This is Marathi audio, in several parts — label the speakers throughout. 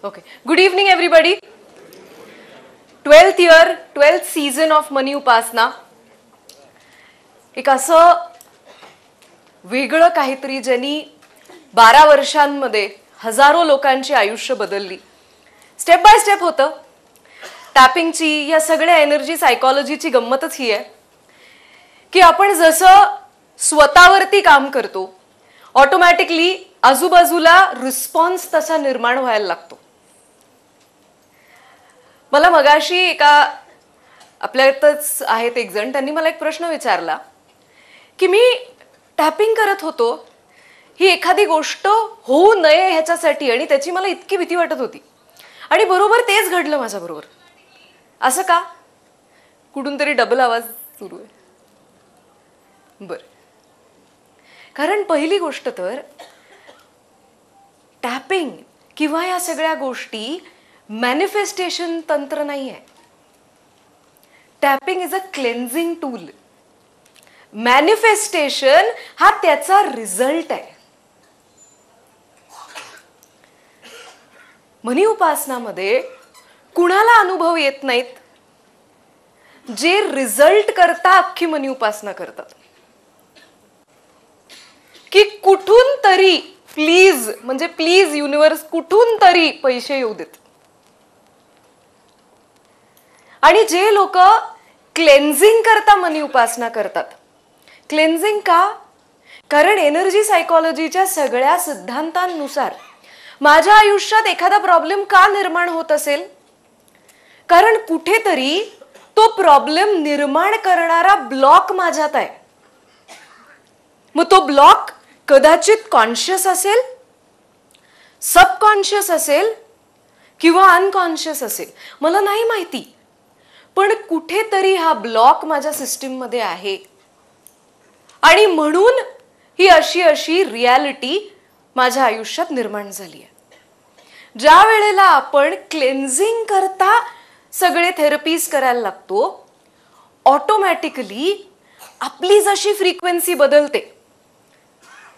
Speaker 1: Okay. Good evening, everybody. 12th year, 12th season of मनी उपासना. एक असं वेगळं काहीतरी ज्यांनी 12 वर्षांमध्ये हजारो लोकांची आयुष्य बदलली. स्टेप बाय स्टेप होतं. टॅपिंगची या सगळ्या एनर्जी सायकोलॉजीची गंमतच ही आहे की आपण जसं स्वतःवरती काम करतो ऑटोमॅटिकली आजूबाजूला रिस्पॉन्स तसा निर्माण व्हायला लागतो. मला मगाशी एका आपल्यातच आहेत एक जण, त्यांनी मला एक प्रश्न विचारला की मी टॅपिंग करत होतो ही एखादी गोष्ट होऊ नये ह्याच्यासाठी आणि त्याची मला इतकी भीती वाटत होती आणि बरोबर तेच घडलं माझ्या बरोबर. असं का? कुठून तरी डबल आवाज सुरू आहे. बर, कारण पहिली गोष्ट तर टॅपिंग किंवा या सगळ्या गोष्टी मॅनिफेस्टेशन तंत्र नाही आहे. Tapping is a cleansing tool. Manifestation हा त्याचा रिझल्ट आहे. मनी उपासनामध्ये कुणाला अनुभव येत नाहीत जे रिझल्ट करता अख्खी मनी उपासना करतात की कुठून तरी प्लीज म्हणजे प्लीज युनिवर्स कुठून तरी पैसे येऊ देत. आणि जे लोक क्लेन्झिंग करता मनी उपासना करतात. क्लेन्झिंग का? कारण एनर्जी सायकोलॉजीच्या सगळ्या सिद्धांतांनुसार माझ्या आयुष्यात एखादा प्रॉब्लेम का निर्माण होत असेल, कारण कुठेतरी तो प्रॉब्लेम निर्माण करणारा ब्लॉक माझ्यात आहे. मग तो ब्लॉक कदाचित कॉन्शियस असेल, सबकॉन्शियस असेल किंवा अनकॉन्शियस असेल, मला नाही माहिती. पण कुठेतरी हा ब्लॉक माझ्या सिस्टीम मध्ये आहे आणि म्हणून ही अशी रियालिटी माझ्या आयुष्यात निर्माण झाली आहे. ज्या वेळेला आपण क्लेन्झिंग करता सगळे थेरपीज करायला लागतो ऑटोमॅटिकली आपली जशी फ्रिक्वेन्सी बदलते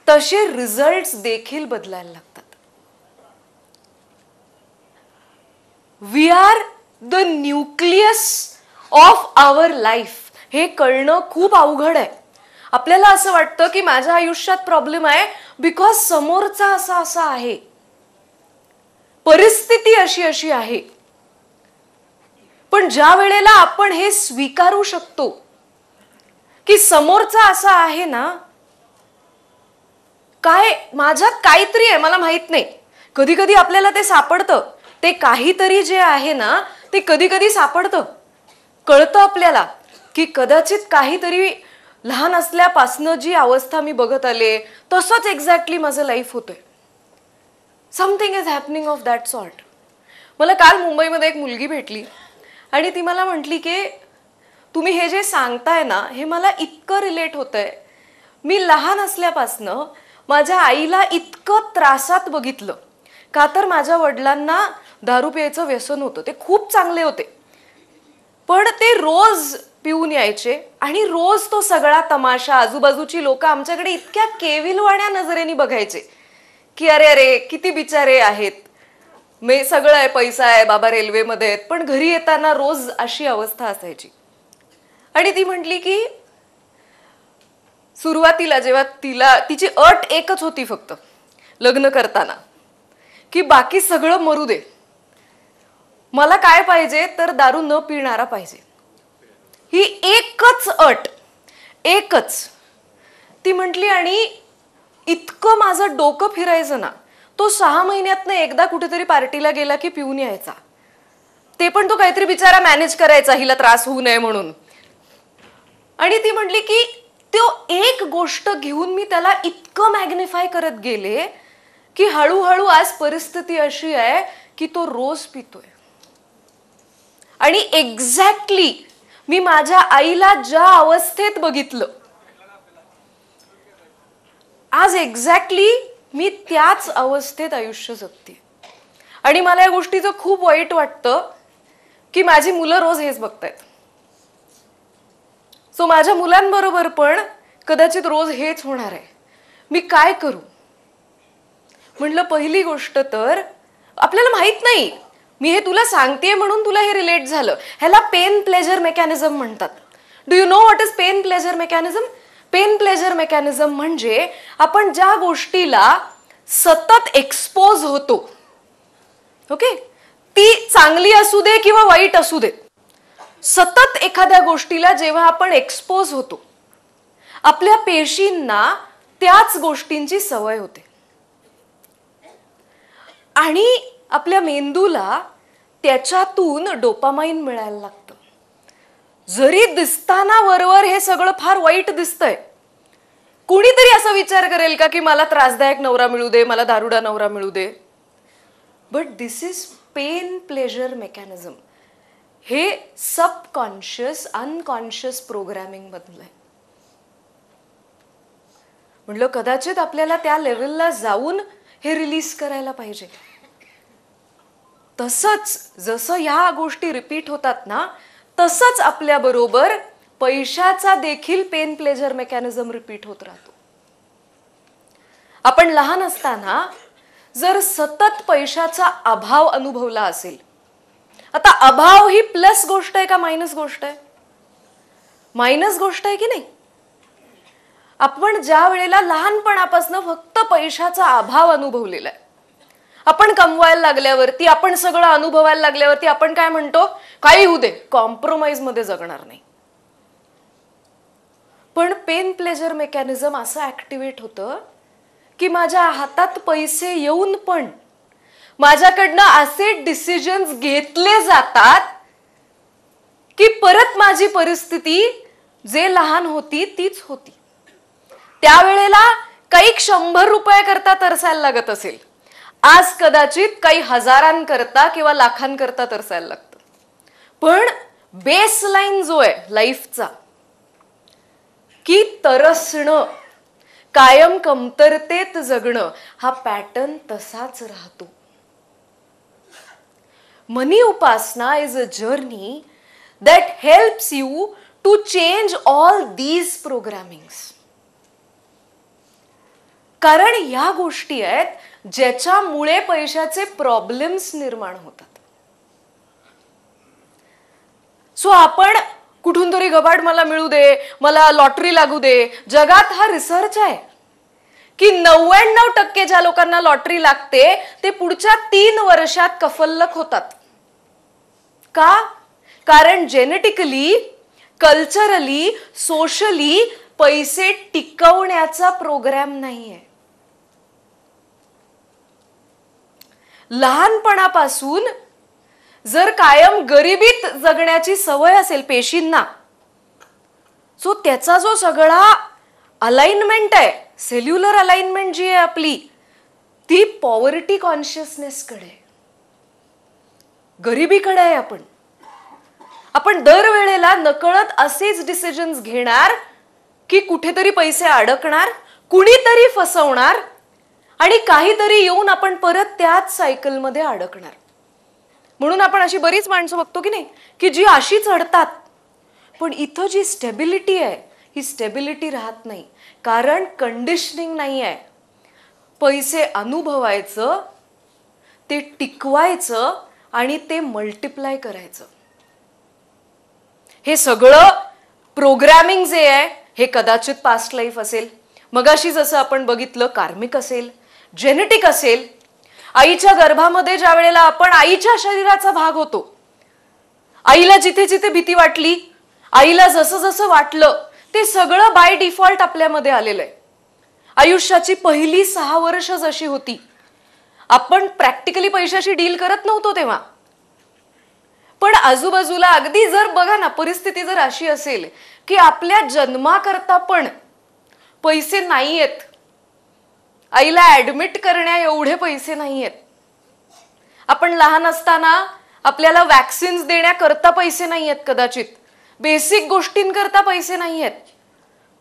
Speaker 1: तसे रिझल्ट्स देखील बदलायला लागतात. We are the nucleus of our life. हे कळणं खूप अवघड आहे. आपल्याला असं वाटतं की माझ्या आयुष्यात प्रॉब्लेम आहे बिकॉज समोरचा असा आहे, परिस्थिती अशी आहे. पण ज्या वेळेला आपण हे स्वीकारू शकतो की समोरचा असा आहे ना, काय माझ्यात काहीतरी आहे, मला माहित नाही. कधी कधी आपल्याला ते सापडतं. ते काहीतरी जे आहे ना ते कधी कधी सापडतं. कळतं आपल्याला की कदाचित काहीतरी लहान असल्यापासनं जी अवस्था मी बघत आले तसंच एक्झॅक्टली माझं लाईफ होतंय. Something is happening of that sort. मला काल मुंबईमध्ये एक मुलगी भेटली आणि ती मला म्हटली की तुम्ही हे जे सांगताय ना हे मला इतकं रिलेट होतंय. मी लहान असल्यापासनं माझ्या आईला इतकं त्रासात बघितलं. का तर माझ्या वडिलांना दारू प्यायचं व्यसन होतं. ते खूप चांगले होते पण ते रोज पिऊन यायचे आणि रोज तो सगळा तमाशा, आजूबाजूची लोक आमच्याकडे इतक्या केविलवाण्या नजरेने बघायचे की अरे अरे किती बिचारे आहेत, मे सगळं आहे, पैसा आहे, बाबा रेल्वेमध्ये आहेत, पण घरी येताना रोज अशी अवस्था असायची. आणि ती म्हटली की सुरुवातीला जेव्हा तिची अट एकच होती फक्त लग्न करताना की बाकी सगळं मरू दे, मला काय पाहिजे तर दारू न पिणारा पाहिजे. ही एकच अट, एकच. ती म्हटली आणि इतकं माझं डोकं फिरायचं ना. तो 6 महिन्यातनं एकदा कुठेतरी पार्टीला गेला की पिऊन यायचा. ते पण तो काहीतरी बिचारा मॅनेज करायचा हिला त्रास होऊ नये म्हणून. आणि ती म्हटली की तो एक गोष्ट घेऊन मी त्याला इतकं मॅग्निफाय करत गेले की हळूहळू आज परिस्थिती अशी आहे की तो रोज पितोय. आणि एक्झॅक्टली मी माझ्या आईला ज्या अवस्थेत बघितलं आज एक्झॅक्टली मी त्याच अवस्थेत आयुष्य जगते. आणि मला या गोष्टीचं खूप वाईट वाटतं की माझी मुलं रोज हेच बघतायत. सो माझ्या मुलांबरोबर पण कदाचित रोज हेच होणार आहे. मी काय करू? म्हटलं पहिली गोष्ट तर आपल्याला माहित नाही. मी हे तुला सांगतेय म्हणून तुला हे रिलेट झालं. ह्याला पेन प्लेजर मेकॅनिझम म्हणतात. Do you know what is pain pleasure mechanism? Pain pleasure mechanism म्हणजे आपण ज्या गोष्टीला सतत एक्सपोज होतो, ओके, ती चांगली असू दे किंवा वाईट असू दे, सतत एखाद्या गोष्टीला जेव्हा आपण एक्सपोज होतो, आपल्या पेशींना त्याच गोष्टींची सवय होते आणि आपल्या मेंदूला त्याच्यातून डोपामाइन मिळायला लागतं. जरी दिसताना वरवर हे सगळं फार वाईट दिसतंय, कुणीतरी असा विचार करेल का की मला त्रासदायक नवरा मिळू दे, मला दारुडा नवरा मिळू दे. But this is pain pleasure mechanism. हे सबकॉन्शियस अनकॉन्शियस प्रोग्रॅमिंग मधलं आहे. म्हणलं कदाचित आपल्याला त्या लेवलला जाऊन हे रिलीज करायला पाहिजे. तसंच जसं ह्या गोष्टी रिपीट होतात ना, तसंच आपल्या बरोबर पैशाचा देखील पेन प्लेजर मेकॅनिझम रिपीट होत राहतो. आपण लहान असताना जर सतत पैशाचा अभाव अनुभवला असेल, आता अभाव ही प्लस गोष्ट आहे का मायनस गोष्ट आहे? मायनस गोष्ट आहे की नाही? आपण ज्या वेळेला लहानपणापासून फक्त पैशाचा अभाव अनुभवलेला आहे, आपण कमवायला लागल्यावरती, आपण सगळं अनुभवायला लागल्यावरती आपण काय म्हणतो? काही होऊ दे, कॉम्प्रोमाइज मध्ये जगणार नाही. पण पेन प्लेजर मेकॅनिझम असं ऍक्टिव्हेट होतं की माझ्या हातात पैसे येऊन पण माझ्याकडनं असे डिसिजन्स घेतले जातात की परत माझी परिस्थिती जे लहान होती तीच होती. त्यावेळेला काही 100 रुपयाकरता तरसायला लागत असेल, आज कदाचित काही हजारांकरता किंवा लाखांकरता तरसायला लागतं. पण बेसलाईन जो आहे लाईफचा, की तरसणं, कायम कमतरतेत जगणं, हा पॅटर्न तसाच राहतो. मनी उपासना is a journey that helps you to change all these programmings. कारण ह्या गोष्टी आहेत ज्याच्यामुळे पैशाचे प्रॉब्लेम्स निर्माण होतात. सो आपण कुठून तरी घबाड मला मिळू दे, मला लॉटरी लागू दे. जगात हा रिसर्च आहे की 99% ज्या लोकांना लॉटरी लागते ते पुढच्या 3 वर्षात कफल्लक होतात. का? कारण जेनेटिकली, कल्चरली, सोशली पैसे टिकवण्याचा प्रोग्राम नाहीये. लहानपणापासून जर कायम गरिबीत जगण्याची सवय असेल पेशींना, सो त्याचा जो सगळा अलाइनमेंट आहे, सेल्युलर अलाइनमेंट जी आहे आपली, ती पॉवर्टी कॉन्शियसनेसकडे, गरिबीकडे आहे. आपण दरवेळेला नकळत असेच डिसिजन्स घेणार की कुठेतरी पैसे अडकणार, कुणीतरी फसवणार आणि काहीतरी येऊन आपण परत त्याच सायकलमध्ये अडकणार. म्हणून आपण अशी बरीच माणसं बघतो की नाही की जी अशी चढतात, पण इथं जी स्टेबिलिटी आहे ही स्टेबिलिटी राहत नाही. कारण कंडिशनिंग नाही आहे. पैसे अनुभवायचं, ते टिकवायचं आणि ते मल्टिप्लाय करायचं. हे सगळं प्रोग्रॅमिंग जे आहे हे कदाचित पास्ट लाईफ असेल, मगाशी जसं आपण बघितलं कार्मिक असेल, जेनेटिक असेल. आईच्या गर्भामध्ये ज्या वेळेला आपण आईच्या शरीराचा भाग होतो, आईला जिथे जिथे भीती वाटली, आईला जसं जसं वाटलं, ते सगळं बाय डिफॉल्ट आपल्यामध्ये आलेलं आहे. आयुष्याची पहिली 6 वर्ष जशी होती, आपण प्रॅक्टिकली पैशाशी डील करत नव्हतो तेव्हा. पण आजूबाजूला अगदी जर बघा ना, परिस्थिती जर अशी असेल की आपल्या जन्माकरता पण पैसे नाहीयेत, आईला ऍडमिट करण्या एवढे पैसे नाहीयेत, आपण लहान असताना आपल्याला वॅक्सिन्स देण्याकरता पैसे नाहीयेत, कदाचित बेसिक गोष्टींकरता पैसे नाहीयेत,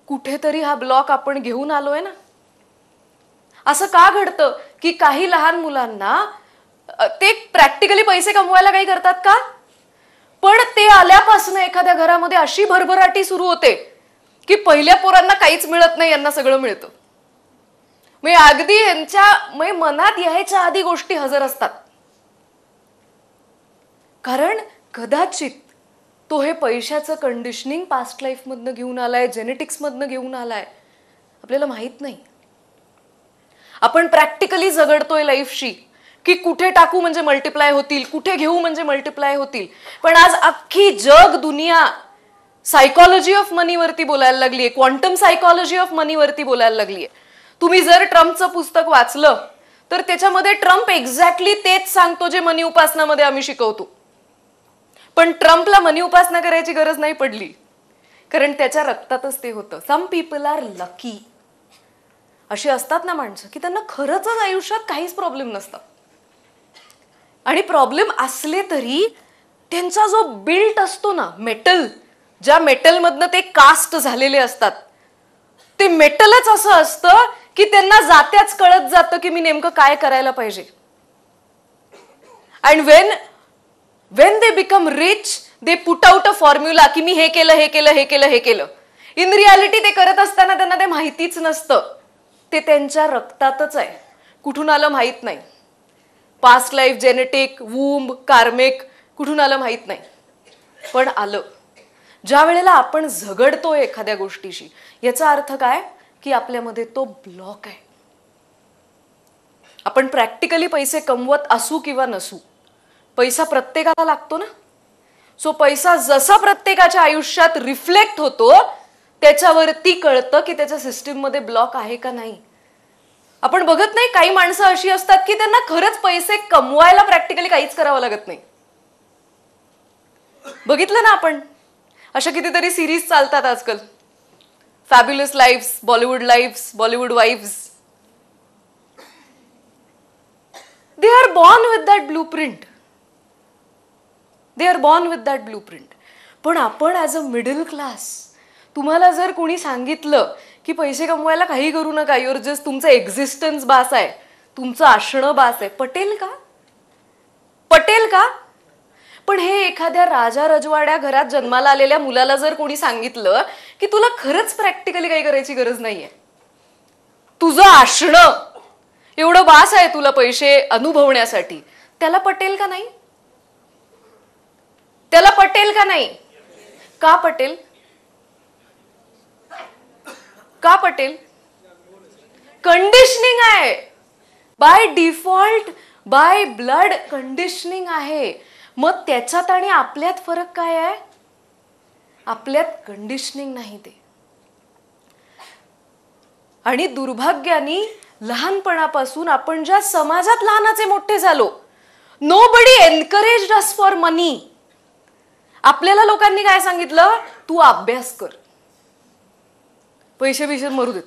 Speaker 1: कुठेतरी हा ब्लॉक आपण घेऊन आलोय ना. असं का घडतं की काही लहान मुलांना ते प्रॅक्टिकली पैसे कमवायला काही करतात का, पण ते आल्यापासून एखाद्या घरामध्ये अशी भरभराटी सुरू होते की पहिल्या पोरांना काहीच मिळत नाही, यांना सगळं मिळतं. म्हणजे अगदी यांच्या मनात यायच्या आधी गोष्टी हजर असतात. कारण कदाचित तो हे पैशाचं कंडिशनिंग पास्ट लाईफमधनं घेऊन आलाय, जेनेटिक्समधनं घेऊन आलाय, आपल्याला माहित नाही. आपण प्रॅक्टिकली झगडतोय लाईफशी की कुठे टाकू म्हणजे मल्टिप्लाय होतील, कुठे घेऊ म्हणजे मल्टिप्लाय होतील. पण आज अख्खी जग दुनिया सायकॉलॉजी ऑफ मनीवरती बोलायला लागलीये, क्वांटम सायकॉलॉजी ऑफ मनीवरती बोलायला लागलीये. तुम्ही जर ट्रम्पचं पुस्तक वाचलं तर त्याच्यामध्ये ट्रम्प एक्झॅक्टली तेच सांगतो जे मनी उपासनामध्ये आम्ही शिकवतो. पण ट्रम्पला मनी उपासना करायची गरज नाही पडली, कारण त्याच्या रक्तातच ते होतं. Some people are lucky. अशी असतात ना माणसं की त्यांना खरंच आयुष्यात काहीच प्रॉब्लेम नसतात, आणि प्रॉब्लेम असले तरी त्यांचा जो बिल्ट असतो ना, मेटल, ज्या मेटलमधनं ते कास्ट झालेले असतात, ते मेटलच असं असतं की त्यांना जात्याच कळत जातं की मी नेमकं काय करायला पाहिजे. And when they become rich they put out a formula की मी हे केलं, हे केलं, हे केलं, हे केलं. इन रियालिटी ते करत असताना त्यांना ते माहितीच नसतं. ते त्यांच्या रक्तातच आहे, कुठून आलं माहित नाही. पास्ट लाईफ, जेनेटिक, वूम्ब, कार्मिक कुठून आलं माहित नाही, पण आलं. ज्या वेळेला आपण झगडतोय एखाद्या गोष्टीशी, याचा अर्थ काय की आपल्यामध्ये तो ब्लॉक आहे. आपण प्रॅक्टिकली पैसे कमवत असू किंवा नसू, पैसा प्रत्येकाला लागतो ना. सो पैसा जसा प्रत्येकाच्या आयुष्यात रिफ्लेक्ट होतो त्याच्यावरती कळतं की त्याच्या सिस्टीम मध्ये ब्लॉक आहे का नाही. आपण बघत नाही, काही माणसं अशी असतात की त्यांना खरंच पैसे कमवायला प्रॅक्टिकली काहीच करावं लागत नाही. बघितलं ना आपण, अशा कितीतरी सिरीज चालतात आजकाल. Fabulous lives, Bollywood lives, Bollywood wife's. They are born with that blueprint. They are born with that blueprint. पण आपण ॲज अ मिडल क्लास, तुम्हाला जर कोणी सांगितलं की पैसे कमवायला काही करू नका, युअर जस्ट तुमचं एक्झिस्टन्स बास आहे, तुमचं असणं बास आहे, पटेल का? पटेल का? पण हे एखाद्या राजा रजवाड्या घरात जन्माला आलेल्या मुलाला जर कोणी सांगितलं की तुला खरंच प्रॅक्टिकली काही करायची गरज नाहीये, तुझं असणं एवढं बास आहे तुला पैसे अनुभवण्यासाठी, त्याला पटेल का नाही? त्याला पटेल का नाही? का पटेल? का पटेल? कंडिशनिंग आहे. By default, by blood conditioning आहे. मग त्याच्यात आणि आपल्यात फरक काय आहे? आपल्यात कंडिशनिंग नाही ते. आणि दुर्भाग्याने लहानपणापासून आपण ज्या समाजात लहानाचे मोठे झालो, नोबडी एनकरेज्ड अस फॉर मनी. आपल्याला लोकांनी काय सांगितलं? तू अभ्यास कर, पैसे बिशे मरू देत,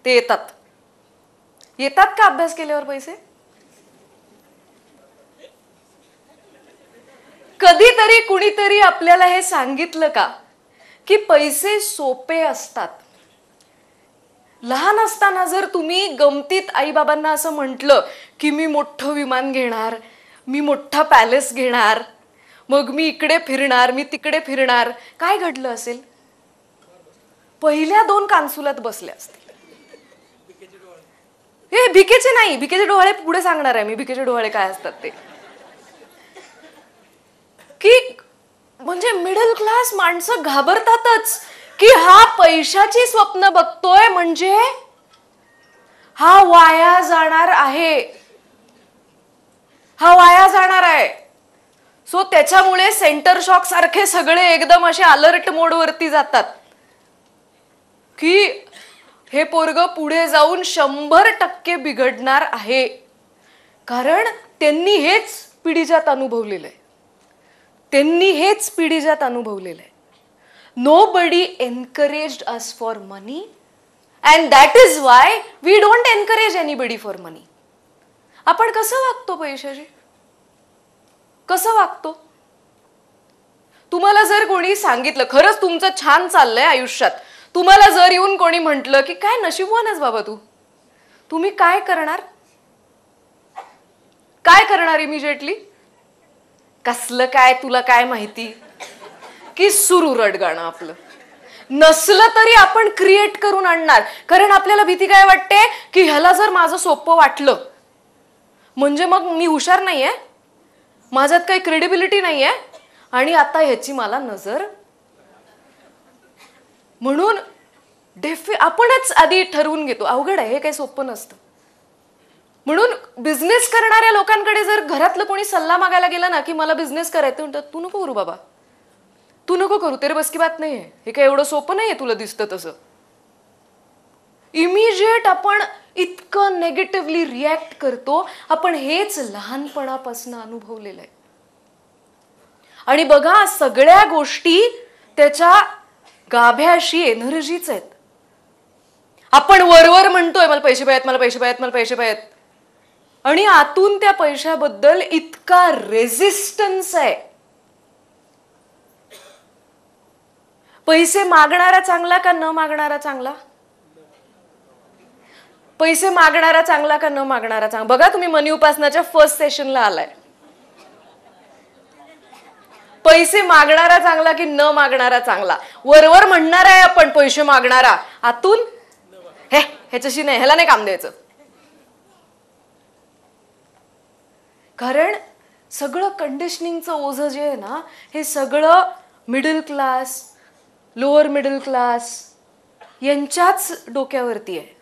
Speaker 1: ते येतात. येतात का अभ्यास केल्यावर पैसे? कधीतरी कुणीतरी आपल्याला हे सांगितलं का की पैसे सोपे असतात? लहान असताना जर तुम्ही गमतीत आईबाबांना असं म्हटलं की मी मोठं विमान घेणार, मी मोठा पॅलेस घेणार, मग मी इकडे फिरणार, मी तिकडे फिरणार, काय घडलं असेल? पहिल्या 2 कानसुलात बसल्या असतील. हे भिकेचे नाही, भिकेचे डोहाळे पुढे सांगणार आहे मी, भिकेचे डोहाळे काय असतात ते. की म्हणजे मिडल क्लास माणसं घाबरतातच की हा पैशाची स्वप्न बघतोय म्हणजे हा वाया जाणार आहे, हा वाया जाणार आहे. सो त्याच्यामुळे सेंटर शॉक सारखे सगळे एकदम असे अलर्ट मोडवरती जातात की हे पोरग पुढे जाऊन 100% बिघडणार आहे. कारण त्यांनी हेच पिढीजात अनुभवलेलं आहे. त्यांनी हेच पिढीजात अनुभवलेलं आहे. Nobody encouraged us for money and that is why we don't encourage anybody for money. आपण कसं वागतो पैशाशी? कसं वागतो? तुम्हाला जर कोणी सांगितलं, खरंच तुमचं छान चाललंय आयुष्यात, तुम्हाला जर येऊन कोणी म्हटलं की काय नशीबवानच बाबा तू, तुम्ही काय करणार? काय करणार इमिजिएटली? कसलं काय, तुला काय माहिती, की सुरू रडगाणं आपलं. नसलं तरी आपण क्रिएट करून आणणार. कारण आपल्याला भीती काय वाटते की ह्याला जर माझं सोपं वाटलं म्हणजे मग मी हुशार नाहीये, माझ्यात काही क्रेडिबिलिटी नाहीये आणि आता ह्याची मला नजर. म्हणून आपणच आधी ठरवून घेतो. अवघड आहे, हे काही सोपं नसतं. म्हणून बिझनेस करणाऱ्या लोकांकडे जर घरातलं कोणी सल्ला मागायला गेला ना की मला बिझनेस करायचं, म्हणतात तू नको करू बाबा, तू नको करू, तेरे बस की बात नाहीये, हे काय एवढं सोपं नाहीये तुला दिसतं तसं. इमिजिएट आपण इतकं नेगेटिव्हली रिॲक्ट करतो. आपण हेच लहानपणापासून अनुभवलेलं आहे. आणि बघा, सगळ्या गोष्टी त्याच्या गाभ्याशी एनर्जीच आहेत. आपण वरवर म्हणतोय मला पैसे पाहिजेत, मला पैसे पाहिजेत, मला पैसे पाहिजेत, आणि आतून त्या पैशाबद्दल इतका रेझिस्टन्स आहे. पैसे मागणारा चांगला का न मागणारा चांगला? पैसे मागणारा चांगला का न मागणारा चांगला? बघा, तुम्ही मनी उपासनाच्या फर्स्ट सेशनला आलाय. पैसे मागणारा चांगला की न मागणारा चांगला? वरवर म्हणणार आहे आपण पैसे मागणारा, आतून ह्याच्याशी नाही, ह्याला नाही काम द्यायचं. कारण सगळं कंडिशनिंगचं ओझं जे आहे ना, हे सगळं middle class, lower middle class यांच्याच डोक्यावरती आहे.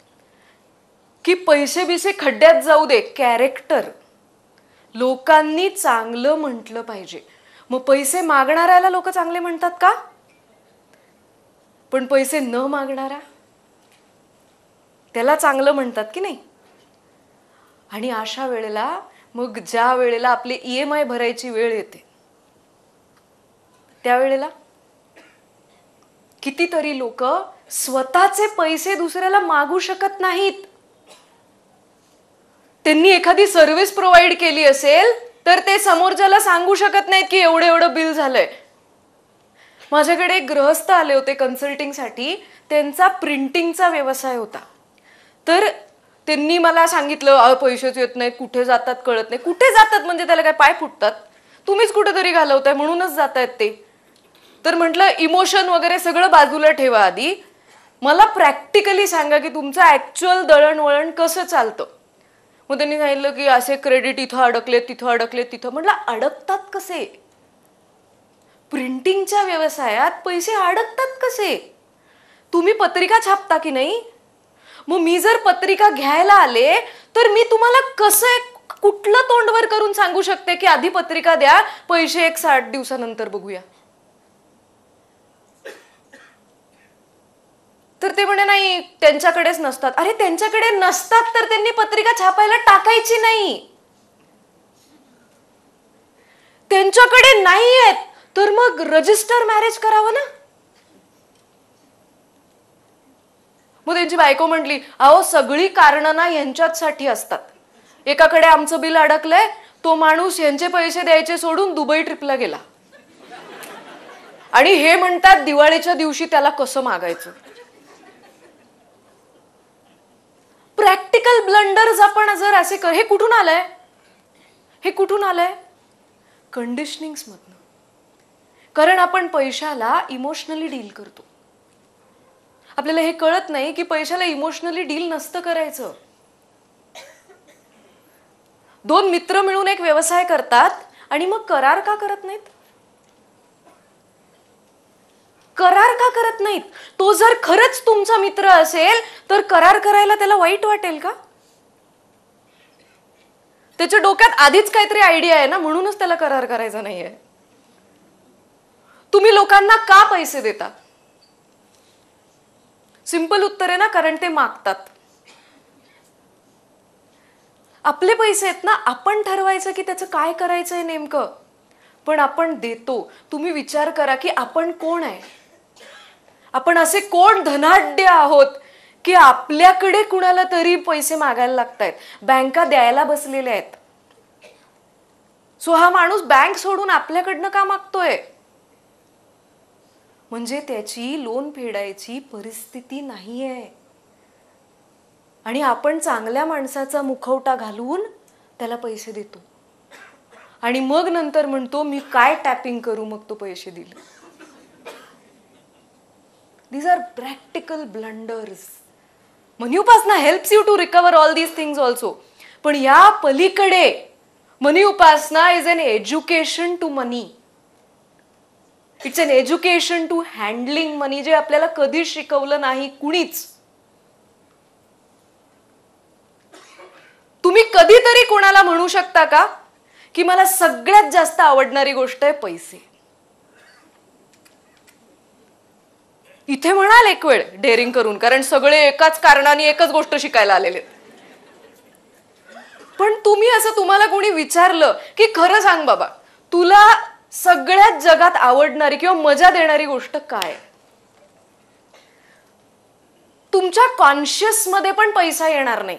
Speaker 1: की पैसे बिसे खड्ड्यात जाऊ दे, कॅरेक्टर, लोकांनी चांगलं म्हटलं पाहिजे. मग पैसे मागणाऱ्याला लोक चांगले म्हणतात का? पण पैसे न मागणारा त्याला चांगलं म्हणतात की नाही? आणि अशा वेळेला मग ज्या वेळेला आपले EMI भरायची वेळ येते, त्यावेळेला कितीतरी लोक स्वतःचे पैसे दुसऱ्याला मागू शकत नाहीत. त्यांनी एखादी सर्व्हिस प्रोव्हाइड केली असेल तर ते समोरच्याला सांगू शकत नाहीत की एवढं एवढं बिल झालंय. माझ्याकडे एक गृहस्थ आले होते कन्सल्टिंगसाठी. त्यांचा प्रिंटिंगचा व्यवसाय होता. तर त्यांनी मला सांगितलं, पैसेच येत नाहीत, कुठे जातात कळत नाही. कुठे जातात म्हणजे त्याला काय पाय फुटतात? तुम्हीच कुठेतरी घालवताय म्हणूनच जात आहेत ते. तर म्हटलं इमोशन वगैरे सगळं बाजूला ठेवा, आधी मला प्रॅक्टिकली सांगा की तुमचं ऍक्च्युअल दळणवळण कसं चालतं. मग त्यांनी सांगितलं की असे क्रेडिट इथं अडकले, तिथं अडकले, तिथं. म्हटलं अडकतात कसे? प्रिंटिंगच्या व्यवसायात पैसे अडकतात कसे? तुम्ही पत्रिका छापता की नाही? मग मी जर पत्रिका घ्यायला आले तर मी तुम्हाला कसं कुठलं तोंडवर करून सांगू शकते की आधी पत्रिका द्या, पैसे 60 दिवसानंतर बघूया? तर ते म्हणे नाही, त्यांच्याकडेच नसतात. अरे त्यांच्याकडे नसतात तर त्यांनी पत्रिका छापायला टाकायची नाही. त्यांच्याकडे नाही आहेत तर मग रजिस्टर मॅरेज करावं ना. मग त्यांची बायको म्हटली, अहो सगळी कारणं ना यांच्यासाठी असतात. एकाकडे आमचं बिल अडकलंय, तो माणूस यांचे पैसे द्यायचे सोडून दुबई ट्रिपला गेला, आणि हे म्हणतात दिवाळीच्या दिवशी त्याला कसं मागायचं. प्रॅक्टिकल ब्लंडर्स आपण जर असे हे कुठून आलंय? हे कुठून आलंय? कंडिशनिंग्स मधनं. कारण आपण पैशाला इमोशनली डील करतो. आपल्याला हे कळत नाही की पैशाला इमोशनली डील नसतं करायचं. दोन मित्र मिळून एक व्यवसाय करतात आणि मग करार का करत नाहीत? करार का करत नाहीत? तो जर खरंच तुमचा मित्र असेल तर करार करायला त्याला वाईट वाटेल का? त्याच्या डोक्यात आधीच काहीतरी आयडिया आहे ना, म्हणूनच त्याला करार करायचा नाहीये. तुम्ही लोकांना का पैसे देता? सिंपल उत्तर आहे ना, कारण ते मागतात. आपले पैसे आहेत ना, आपण ठरवायचं की त्याचं काय करायचंय नेमकं, पण आपण देतो. तुम्ही विचार करा की आपण कोण आहे? आपण असे कोण धनाढ्य आहोत की आपल्याकडे कुणाला तरी पैसे मागायला लागतायत, बँका द्यायला बसलेल्या आहेत. सो हा माणूस बँक सोडून आपल्याकडनं का मागतोय? म्हणजे त्याची लोन फेडायची परिस्थिती नाहीये. आणि आपण चांगल्या माणसाचा मुखवटा घालून त्याला पैसे देतो आणि मग नंतर म्हणतो मी काय टॅपिंग करू मग तो पैसे दिले. These are practical blunders. Money Upasana helps you to recover all these things also. पण या पलीकडे मनी उपासना is an education to money. It's an education to handling money, जे आपल्याला कधी शिकवलं नाही कुणीच. तुम्ही कधीतरी कोणाला म्हणू शकता का की मला सगळ्यात जास्त आवडणारी गोष्ट आहे पैसे? इथे म्हणाल एक वेळ डेअरिंग करून, कारण सगळे एकाच कारणाने एकच गोष्ट शिकायला आलेले. पण तुम्ही असं तुम्हाला कोणी विचारलं की खरं सांग बाबा, तुला सगळ्यात जगात आवडणारी किंवा मजा देणारी गोष्ट काय? तुमच्या कॉन्शियस मध्ये पण पैसा येणार नाही.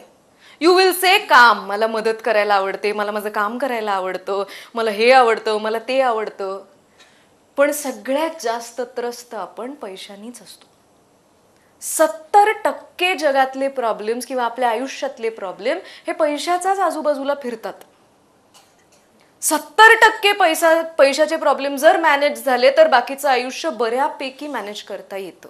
Speaker 1: यू विल से काम, मला मदत करायला आवडते, मला माझं काम करायला आवडतं, मला हे आवडतं, मला ते आवडतं. पण सगळ्यात जास्त त्रस्त आपण पैशानीच असतो. 70% जगातले प्रॉब्लेम्स किंवा आपल्या आयुष्यातले प्रॉब्लेम हे पैशाचाच आजूबाजूला फिरतात. 70% पैशाचे प्रॉब्लेम जर मॅनेज झाले तर बाकीचं आयुष्य बऱ्यापैकी मॅनेज करता येतं.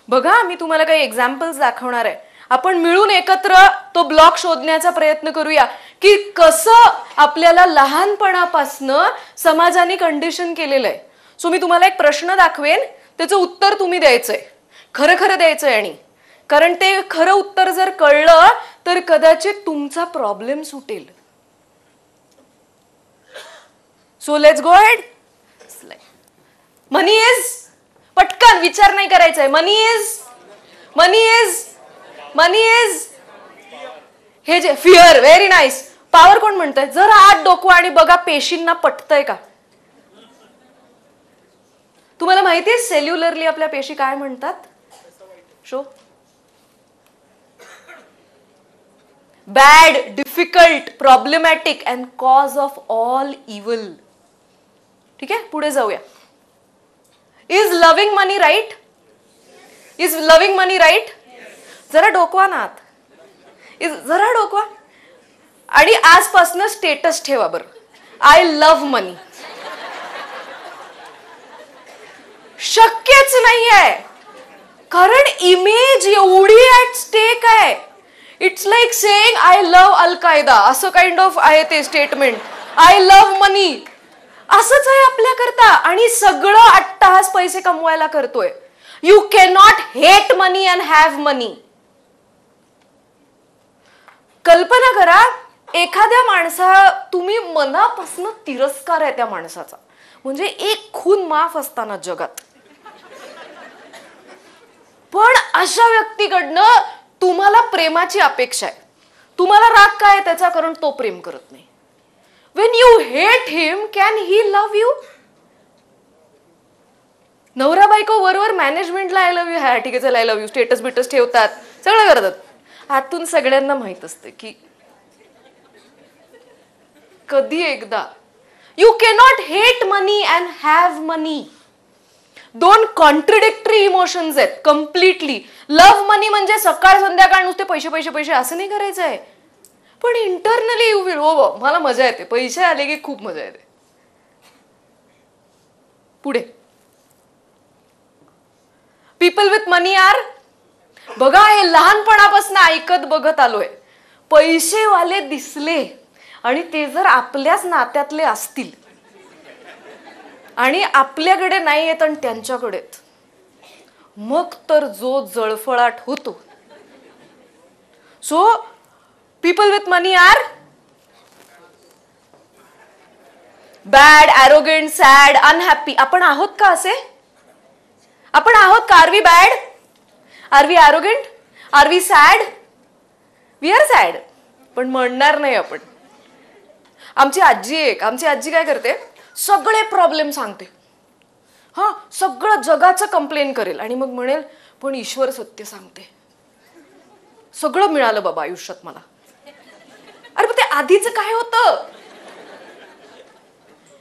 Speaker 1: बघा, मी तुम्हाला काही एक्झाम्पल्स दाखवणार आहे. आपण मिळून एकत्र तो ब्लॉक शोधण्याचा प्रयत्न करूया की कसं आपल्याला लहानपणापासनं समाजाने कंडिशन केलेलं आहे. सो मी तुम्हाला एक प्रश्न दाखवेन, त्याचं उत्तर तुम्ही द्यायचंय, खरं खरं द्यायचंय. आणि कारण ते खरं उत्तर जर कळलं तर कदाचित तुमचा प्रॉब्लेम सुटेल. So let's go ahead. Money is, पटकन विचार नाही करायचा आहे. मनी इज हे जे फिअर. Very nice. पॉवर कोण म्हणतंय? जर आत डोकवा आणि बघा पेशींना पटतंय का. तुम्हाला माहितीये सेल्युलरली आपल्या पेशी काय म्हणतात? Show. Bad, difficult, problematic and cause of all evil. ठीक आहे, पुढे जाऊया. Is loving money right? Is loving money right? जरा डोकवा ना आत. जरा डोकवा आणि आजपासून स्टेटस ठेवा बरं, आय लव्ह मनी. शक्यच नाहीये, कारण इमेज एवढी ऍट स्टेक आहे. It's like saying I love Al Qaeda, असं काइंड ऑफ आहे ते स्टेटमेंट. आय लव्ह मनी असंच आहे आपल्याकरता. आणि सगळं अट्टाहास पैसे कमवायला करतोय. You cannot hate money and have money. कल्पना करा, एखाद्या माणसा तुम्ही मनापासून तिरस्कार आहे त्या माणसाचा, म्हणजे एक खून माफ असताना जगात. पण अशा व्यक्तीकडनं तुम्हाला प्रेमाची अपेक्षा आहे. तुम्हाला राग काय त्याचा? कारण तो प्रेम करत नाही. When you hate him, can he love you? नवरा बायको वरवर मॅनेजमेंटला आय लव्ह यू, हा ठीक आहे चल आय लव्ह यू, स्टेटस बिटस ठेवतात, सगळं करतात. आतून सगळ्यांना माहित असते की कधी एकदा you cannot hate money and have money. दोन कॉन्ट्रडिक्टरी इमोशन्स आहेत कम्प्लिटली. लव्ह मनी म्हणजे सकाळ संध्याकाळ नुसते पैसे पैसे पैसे असं नाही करायचं आहे. पण इंटरनली यू विल, हो मला मजा येते, पैसे आले की खूप मजा येते. पुढे पीपल विथ मनी आर, बघा हे लहानपणापासून ऐकत बघत आलोय. पैसेवाले दिसले आणि ते जर आपल्याच नात्यातले असतील आणि आपल्याकडे नाही येत आणि त्यांच्याकडे, मग तर जो जळफळाट होतो. So people with money are bad, arrogant, sad, unhappy. आपण आहोत का असे? आपण आहोत का? Are we bad? Are we arrogant? Are we sad? We are sad. पण म्हणणार नाही आपण. आमची आजी काय करते, सगळे प्रॉब्लेम सांगते. हा, सगळं जगाचं कंप्लेन करेल आणि मग म्हणेल पण ईश्वर सत्य सांगते, सगळं मिळालं बाबा आयुष्यात मला. अरे पण ते आधीच काय होतं?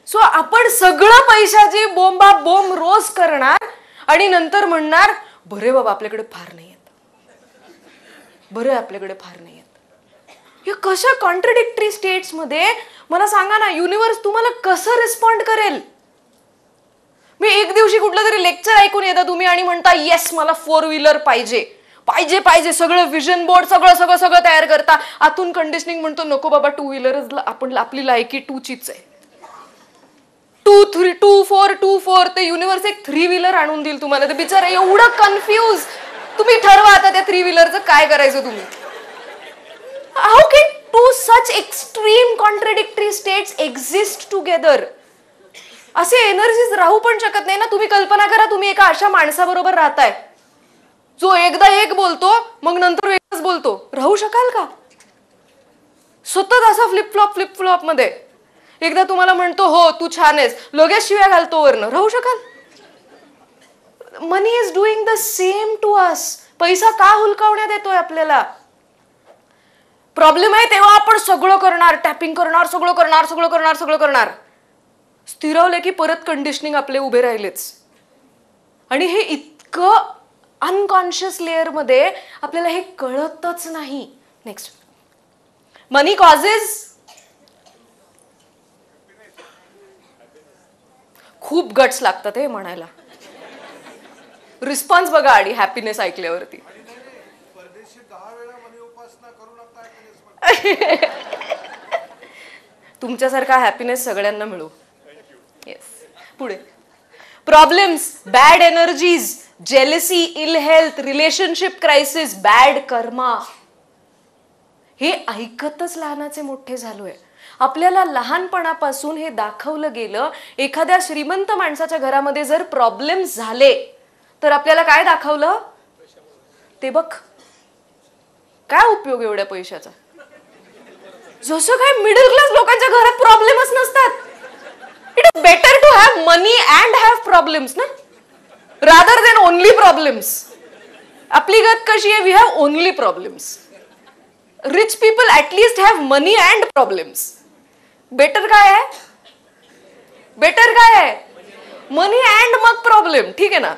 Speaker 1: सो आपण सगळं पैशाची बोंबा बोंब रोज करणार आणि नंतर म्हणणार बरे बाबा आपल्याकडे फार नाही येत, बरं आपल्याकडे फार नाही येत. हे कशा कॉन्ट्रडिक्टरी स्टेट्स मध्ये मला सांगा ना, युनिव्हर्स तुम्हाला कसं रिस्पॉन्ड करेल? मी एक दिवशी कुठलं तरी लेक्चर ऐकून येता तुम्ही आणि म्हणता येस मला 4 व्हीलर पाहिजे, पाहिजे पाहिजे सगळं विजन बोर्ड सगळं सगळं सगळं तयार करता. आतून कंडिशनिंग म्हणतो नको बाबा, 2 व्हीलरच आपण, आपली लायकी 2चीच आहे. 2-3 2-4 ते युनिव्हर्स एक 3 व्हीलर आणून देईल तुम्हाला. ते बिचारा एवढं कन्फ्युज. तुम्ही ठरवा आता त्या 3 व्हीलरचं काय करायचं तुम्ही. How can 2 such extreme contradictory states exist together? असे एनर्जीज राहू पण शकत नाही ना. तुम्ही कल्पना करा, तुम्ही एका अशा माणसाबरोबर राहताय जो एकदा एक बोलतो मग नंतर वेगळंच बोलतो. राहू शकाल का? सतत असा फ्लिप फ्लॉप मध्ये. एकदा तुम्हाला म्हणतो हो तू छान आहेस, लगेच शिव्या घालतो वरनं. राहू शकाल? Money is doing the same to us. पैसा का हुलकावण्यात येतोय आपल्याला? प्रॉब्लेम आहे तेव्हा आपण सगळं करणार, टॅपिंग करणार, सगळं करणार. स्थिरावले की परत कंडिशनिंग आपले उभे राहिलेच. आणि हे इतकं अनकॉन्शियस लेअर मध्ये आपल्याला हे कळतच नाही. नेक्स्ट, मनी कॉजेस. खूप गट्स लागतात हे म्हणायला. रिस्पॉन्स बघा आणि हॅपीनेस ऐकल्यावरती. तुमच्यासारखा हॅपीनेस सगळ्यांना मिळू. येस. पुढे, problems, bad energies, jealousy, ill health, relationship crisis, bad karma. हे ऐकतच लहानाचे मोठे झालोय. आपल्याला लहानपणापासून हे दाखवलं गेलं, एखाद्या श्रीमंत माणसाच्या घरामध्ये जर प्रॉब्लेम्स झाले तर आपल्याला काय दाखवलं? ते बघ, काय उपयोग एवढ्या पैशाचा. जसं काय मिडल क्लास लोकांच्या घरात प्रॉब्लेमच नसतात. It is better to have money and have problems ना, रादर देन ओनली प्रॉब्लेम्स. आपली गत कशी आहे? We have only problems. Rich people at least have money and problems. Better काय आहे? बेटर काय आहे? मनी अँड मग प्रॉब्लेम. ठीक आहे ना.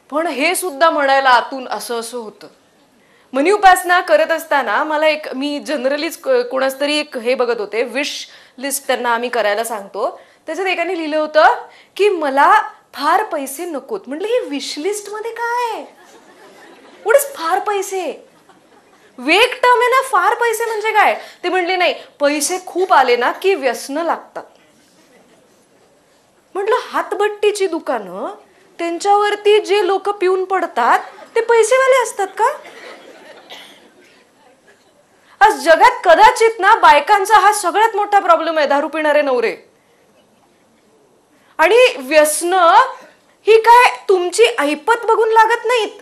Speaker 1: पण हे सुद्धा म्हणायला आतून असं असं होतं. मनी उपासना करत असताना मला मी जनरलीच कोणाच तरी एक हे बघत होते, विश लिस्ट त्यांना आम्ही करायला सांगतो. त्याच्यात एकाने लिहिलं होतं की मला फार पैसे नकोत. म्हटलं हे विश लिस्ट मध्ये काय? उडच फार पैसे, वेग टर्म आहे ना. फार पैसे म्हणजे काय? ते म्हणले नाही, पैसे खूप आले ना की व्यसन लागतात. म्हटलं हातभट्टीची दुकानं, त्यांच्यावरती जे लोक पिऊन पडतात ते पैसेवाले असतात का? आज जगात कदाचित ना बायकांचा हा सगळ्यात मोठा प्रॉब्लेम आहे, दारू पिणारे नवरे. आणि व्यसन ही काय तुमची ऐपत बघून लागत नाहीत.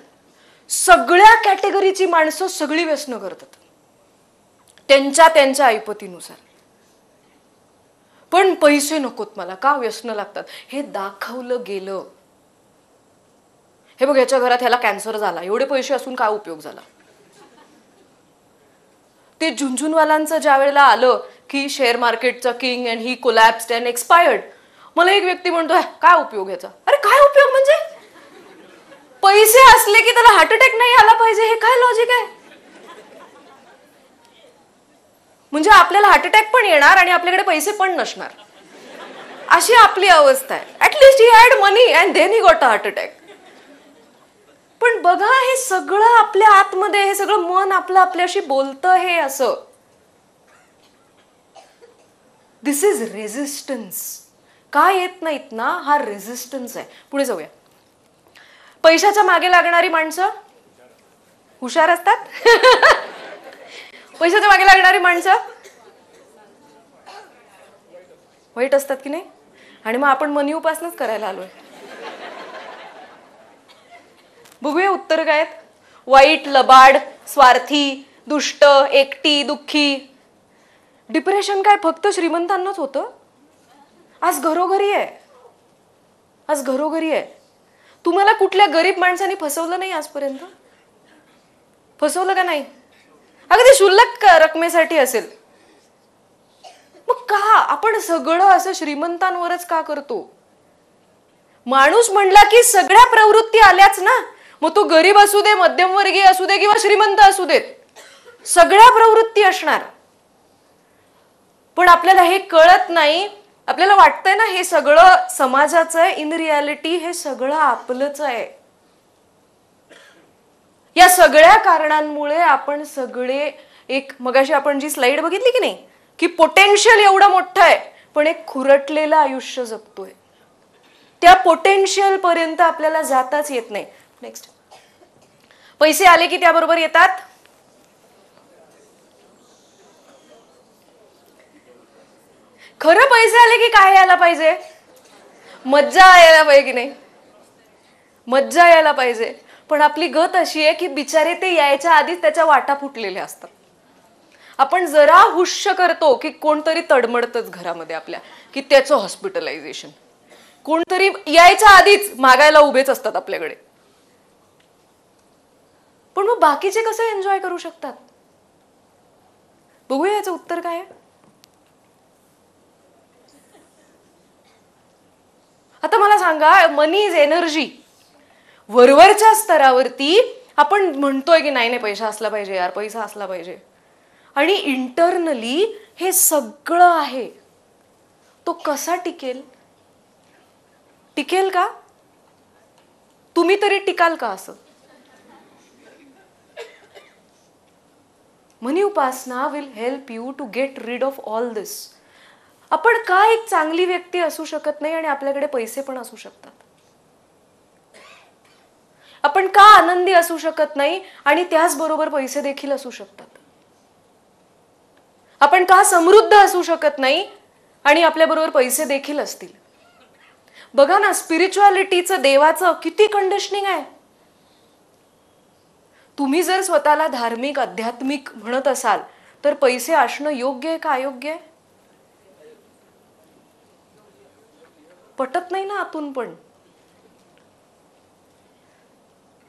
Speaker 1: सगळ्या कॅटेगरीची माणसं सगळी व्यसन करतात त्यांच्या ऐपतीनुसार. पण पैसे नकोत मला, का? व्यसन लागतात. हे दाखवलं गेलं. हे बघ, याच्या घरात ह्याला कॅन्सर झाला, एवढे पैसे असून काय उपयोग झाला. ते झुंझुनवालांचं ज्या वेळेला आलं की शेअर मार्केटचा king and he collapsed and expired, मला एक व्यक्ती म्हणतोय काय उपयोग याचा. अरे काय उपयोग म्हणजे? पैसे असले की त्याला हार्ट अटॅक नाही आला पाहिजे, हे काय लॉजिक आहे? म्हणजे आपल्याला हार्ट अटॅक पण येणार आणि आपल्याकडे पैसे पण नसणार, अशी आपली अवस्था आहे. At least he had money and then he got a heart attack. पण बघा, हे सगळं आपल्या आतमध्ये, हे सगळं मन आपलं आपल्याशी बोलतं. हे असं, दिस इज रेझिस्टन्स. काय येत नाहीत ना, हा रेझिस्टन्स आहे. पुढे जाऊया. पैशाच्या मागे लागणारी माणसं हुशार असतात. पैशाच्या मागे लागणारी माणसं वाईट असतात की नाही? आणि मग आपण मनी उपासनाच करायला आलोय. बघूया उत्तर काय आहेत. वाईट, लबाड, स्वार्थी, दुष्ट, एकटी, दुःखी. डिप्रेशन काय फक्त श्रीमंतांनाच होतं? आज घरोघरी आहे. आज घरोघरी आहे. तुम्हाला कुठल्या गरीब माणसाने फसवलं नाही आजपर्यंत? फसवलं का नाही? अगदी शुल्लक रकमेसाठी असेल. मग का आपण सगळं असं श्रीमंतांवरच का करतो? माणूस म्हणला की सगळ्या प्रवृत्ती आल्याच ना. मग तो गरीब असू दे, मध्यमवर्गीय असू दे किंवा श्रीमंत असू देत, सगळ्या प्रवृत्ती असणार. पण आपल्याला हे कळत नाही. आपल्याला वाटतंय ना हे सगळं समाजाचं आहे. इन रियालिटी हे सगळं आपलंच आहे. या सगळ्या कारणांमुळे आपण सगळे एक, मगाशी आपण जी स्लाइड बघितली की नाही, की पोटेन्शियल एवढं मोठं आहे पण एक खुरटलेलं आयुष्य जगतोय. त्या पोटेन्शियल पर्यंत आपल्याला जाताच येत नाही. नेक्स्ट. पैसे आले की त्याबरोबर येतात खरं पैसे आले की काय यायला पाहिजे? मज्जा यायला पाहिजे की नाही? मज्जा यायला पाहिजे. पण आपली गत अशी आहे की बिचारे ते यायच्या आधीच त्याच्या वाटा फुटलेल्या असतात. आपण जरा हुश्य करतो की कोणतरी तडमडतच घरामध्ये आपल्या, की त्याचं हॉस्पिटलायझेशन. कोणतरी यायच्या आधीच मागायला उभेच असतात आपल्याकडे. पण मग बाकीचे कसे एन्जॉय करू शकतात? बघूया याचं उत्तर काय आहे. आता मला सांगा, मनी इज एनर्जी. वरवरच्या स्तरावरती आपण म्हणतोय की नाही नाही पैसा असला पाहिजे यार, पैसा असला पाहिजे, आणि इंटरनली हे सगळं आहे. तो कसा टिकेल? टिकेल का? तुम्ही तरी टिकाल का असं? मनी उपासना will help you to get rid of all this. आपण का एक चांगली व्यक्ती असू शकत नाही आणि आपल्याकडे पैसे पण असू शकतात? आपण का आनंदी असू शकत नाही आणि त्याचबरोबर पैसे देखील असू शकतात? आपण का समृद्ध असू शकत नाही आणि आपल्याबरोबर पैसे देखील असतील? बघा ना, स्पिरिच्युअलिटीचं, देवाचं किती कंडिशनिंग आहे. तुम्ही जर स्वतःला धार्मिक, आध्यात्मिक म्हणत असाल तर पैसे असणं योग्य आहे का अयोग्य आहे? पटत नाही ना आतून. पण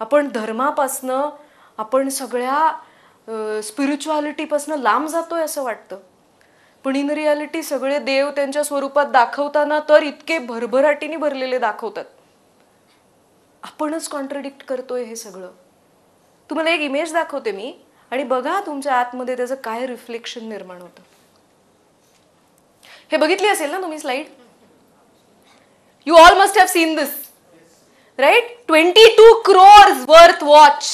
Speaker 1: आपण धर्मापासनं, आपण सगळ्या स्पिरिच्युअलिटीपासनं लांब जातोय असं वाटतं. पण इन रियालिटी सगळे देव त्यांच्या स्वरूपात दाखवताना तर इतके भरभराटीने भरलेले दाखवतात. आपणच कॉन्ट्रडिक्ट करतोय हे सगळं. तुम्हाला एक इमेज दाखवते मी, आणि बघा तुमच्या आतमध्ये त्याचं काय रिफ्लेक्शन निर्माण होतं. हे बघितली असेल ना तुम्ही slide? You all must have seen this, right? 22 crores worth watch.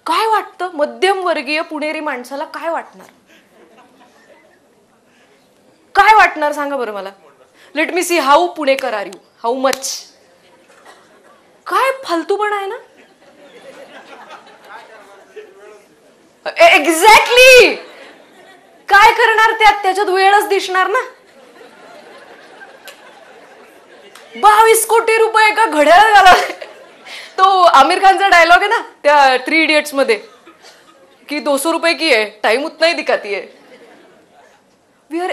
Speaker 1: काय वाटतं मध्यमवर्गीय पुणेरी माणसाला? काय वाटणार? काय वाटणार सांगा बरं मला. Let me see how Punekar are you, how much. काय फालतूपणा आहे ना. एक्झॅक्टली. काय करणार त्याच्यात वेळच दिसणार ना. 22 कोटी रुपये का घड्याळ घाला. तो आमिर खानचा डायलॉग आहे ना त्या 3 इडियट्स मध्ये, की 200 रुपये की आहे, टाइम उतना ही दिखाती है.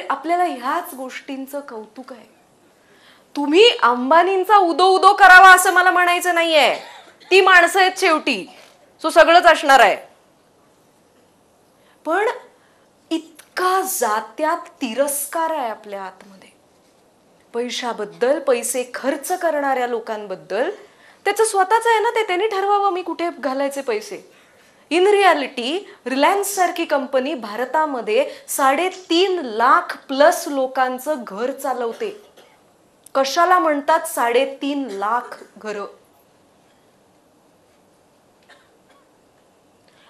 Speaker 1: आपल्याला ह्याच गोष्टींचं कौतुक आहे. तुम्ही अंबानींचा उदो उदो करावा असं मला म्हणायचं नाहीये. ती माणसं आहेत शेवटी, सो सगळंच असणार आहे. पण इतका जात्यात तिरस्कार आहे आपल्या आतमध्ये पैशाबद्दल, पैसे खर्च करणाऱ्या लोकांबद्दल. त्याचं स्वतःच आहे ना, ते त्यांनी ठरवावं मी कुठे घालायचे पैसे. इन रियालिटी रिलायन्स सारखी कंपनी भारतामध्ये 3.5 लाख प्लस लोकांचं घर चालवते. कशाला म्हणतात 3.5 लाख घरं?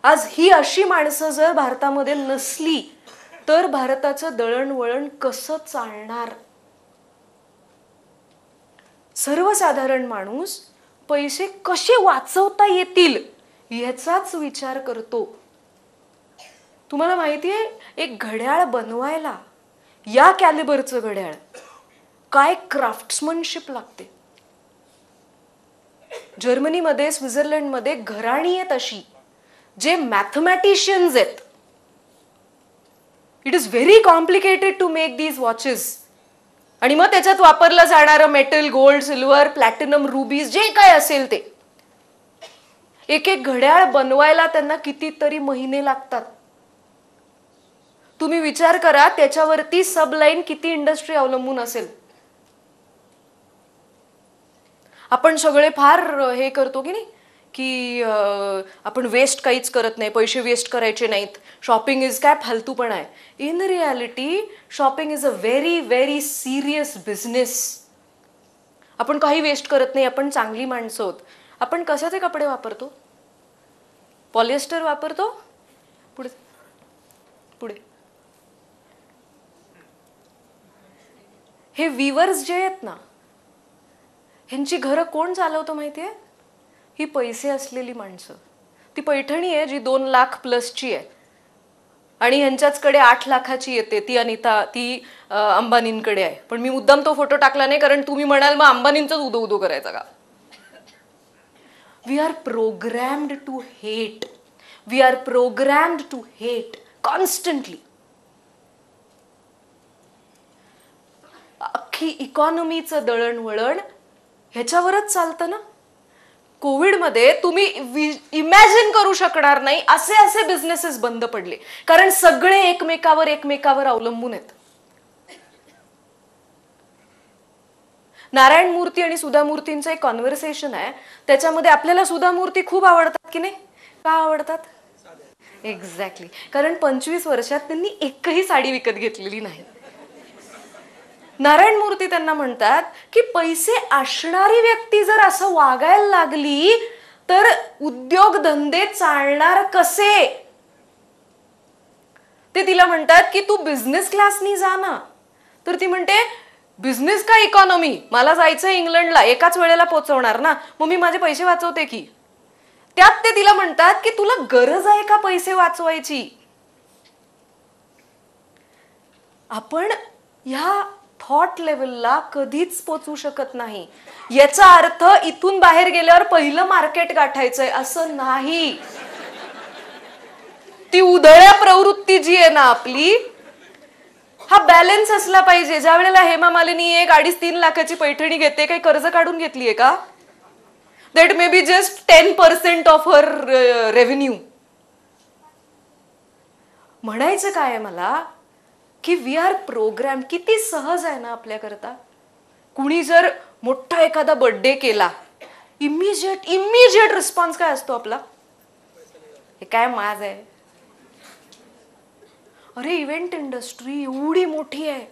Speaker 1: आज ही अशी माणसं जर भारतामध्ये नसली तर भारताचं दळणवळण कसं चालणार? सर्वसाधारण माणूस पैसे कसे वाचवता येतील याचाच विचार करतो. तुम्हाला माहितीये, एक घड्याळ बनवायला, या कॅलिबरचं घड्याळ, काय क्राफ्ट्समनशिप लागते. जर्मनीमध्ये, स्वित्झर्लंडमध्ये घराणी आहेत अशी जे मॅथमॅटिशियन्स आहेत. It is very complicated to make these watches. आणि मग त्याच्यात वापरलं जाणारं metal, gold, silver, platinum, rubies, जे काय असेल ते, एक एक घड्याळ बनवायला त्यांना कितीतरी महिने लागतात. तुम्ही विचार करा त्याच्यावरती सबलाईन किती इंडस्ट्री अवलंबून असेल. आपण सगळे फार हे करतो की नाही, की आपण वेस्ट काहीच करत नाही, पैसे वेस्ट करायचे नाहीत, शॉपिंग इज काय फालतूपणा आहे. In reality shopping is a very very serious business. आपण काही वेस्ट करत नाही, आपण चांगली माणसं आहोत. आपण कशाचे कपडे वापरतो? पॉलिएस्टर वापरतो. पुढे पुढे. हे वीवर्स जे आहेत ना, ह्यांची घरं कोण चालवतो माहितीये? ही पैसे असलेली माणसं. ती पैठणी आहे जी 2 लाख प्लसची आहे आणि ह्यांच्याचकडे 8 लाखाची येते. ती अनिता, ती अंबानींकडे आहे. पण मी मुद्दाम तो फोटो टाकला नाही, कारण तुम्ही म्हणाल मग अंबानींचंच उदो उदो करायचं का. We are programmed to hate. We are programmed to hate constantly. अख्खी इकॉनॉमीचं दळणवळण ह्याच्यावरच चालतं ना. कोविडमध्ये तुम्ही इमॅजिन करू शकणार नाही असे असे बिझनेसेस बंद पडले, कारण सगळे एकमेकावर अवलंबून आहेत. नारायण मूर्ती आणि सुधा मूर्तींचं एक कॉन्व्हर्सेशन आहे, त्याच्यामध्ये आपल्याला सुधा मूर्ती खूप आवडतात की नाही? का आवडतात? एक्झॅक्टली, कारण 25 वर्षात त्यांनी एकही साडी विकत घेतलेली नाही. नारायण मूर्ती त्यांना म्हणतात की पैसे असणारी व्यक्ती जर असं वागायला लागली तर उद्योगधंदे चालणार कसे? ते तिला म्हणतात की तू बिझनेस क्लासनी जा ना. तर ती म्हणते बिझनेस का इकॉनॉमी, मला जायचं इंग्लंडला, एकाच वेळेला पोहोचवणार ना, मग मी माझे पैसे वाचवते की. त्यात ते तिला म्हणतात की तुला गरज आहे का पैसे वाचवायची? आपण ह्या थॉट लेवलला कधीच पोचू शकत नाही. याचा अर्थ इथून बाहेर गेल्यावर पहिलं मार्केट गाठायचंय असं नाही. ती उधळ्या प्रवृत्ती जी आहे ना आपली, हा बॅलन्स असला पाहिजे. ज्या वेळेला हेमा मालिनी 2.5-3 लाखाची पैठणी घेते, काही कर्ज काढून घेतलीये का? That may be just 10% of her revenue. म्हणायचं काय आहे मला की वी आर प्रोग्राम. किती सहज आहे ना आपल्याकरता. कुणी जर मोठा एखादा बर्थडे केला, इमिजिएट रिस्पॉन्स काय असतो आपला? हे काय माज आहे. अरे इव्हेंट इंडस्ट्री एवढी मोठी आहे,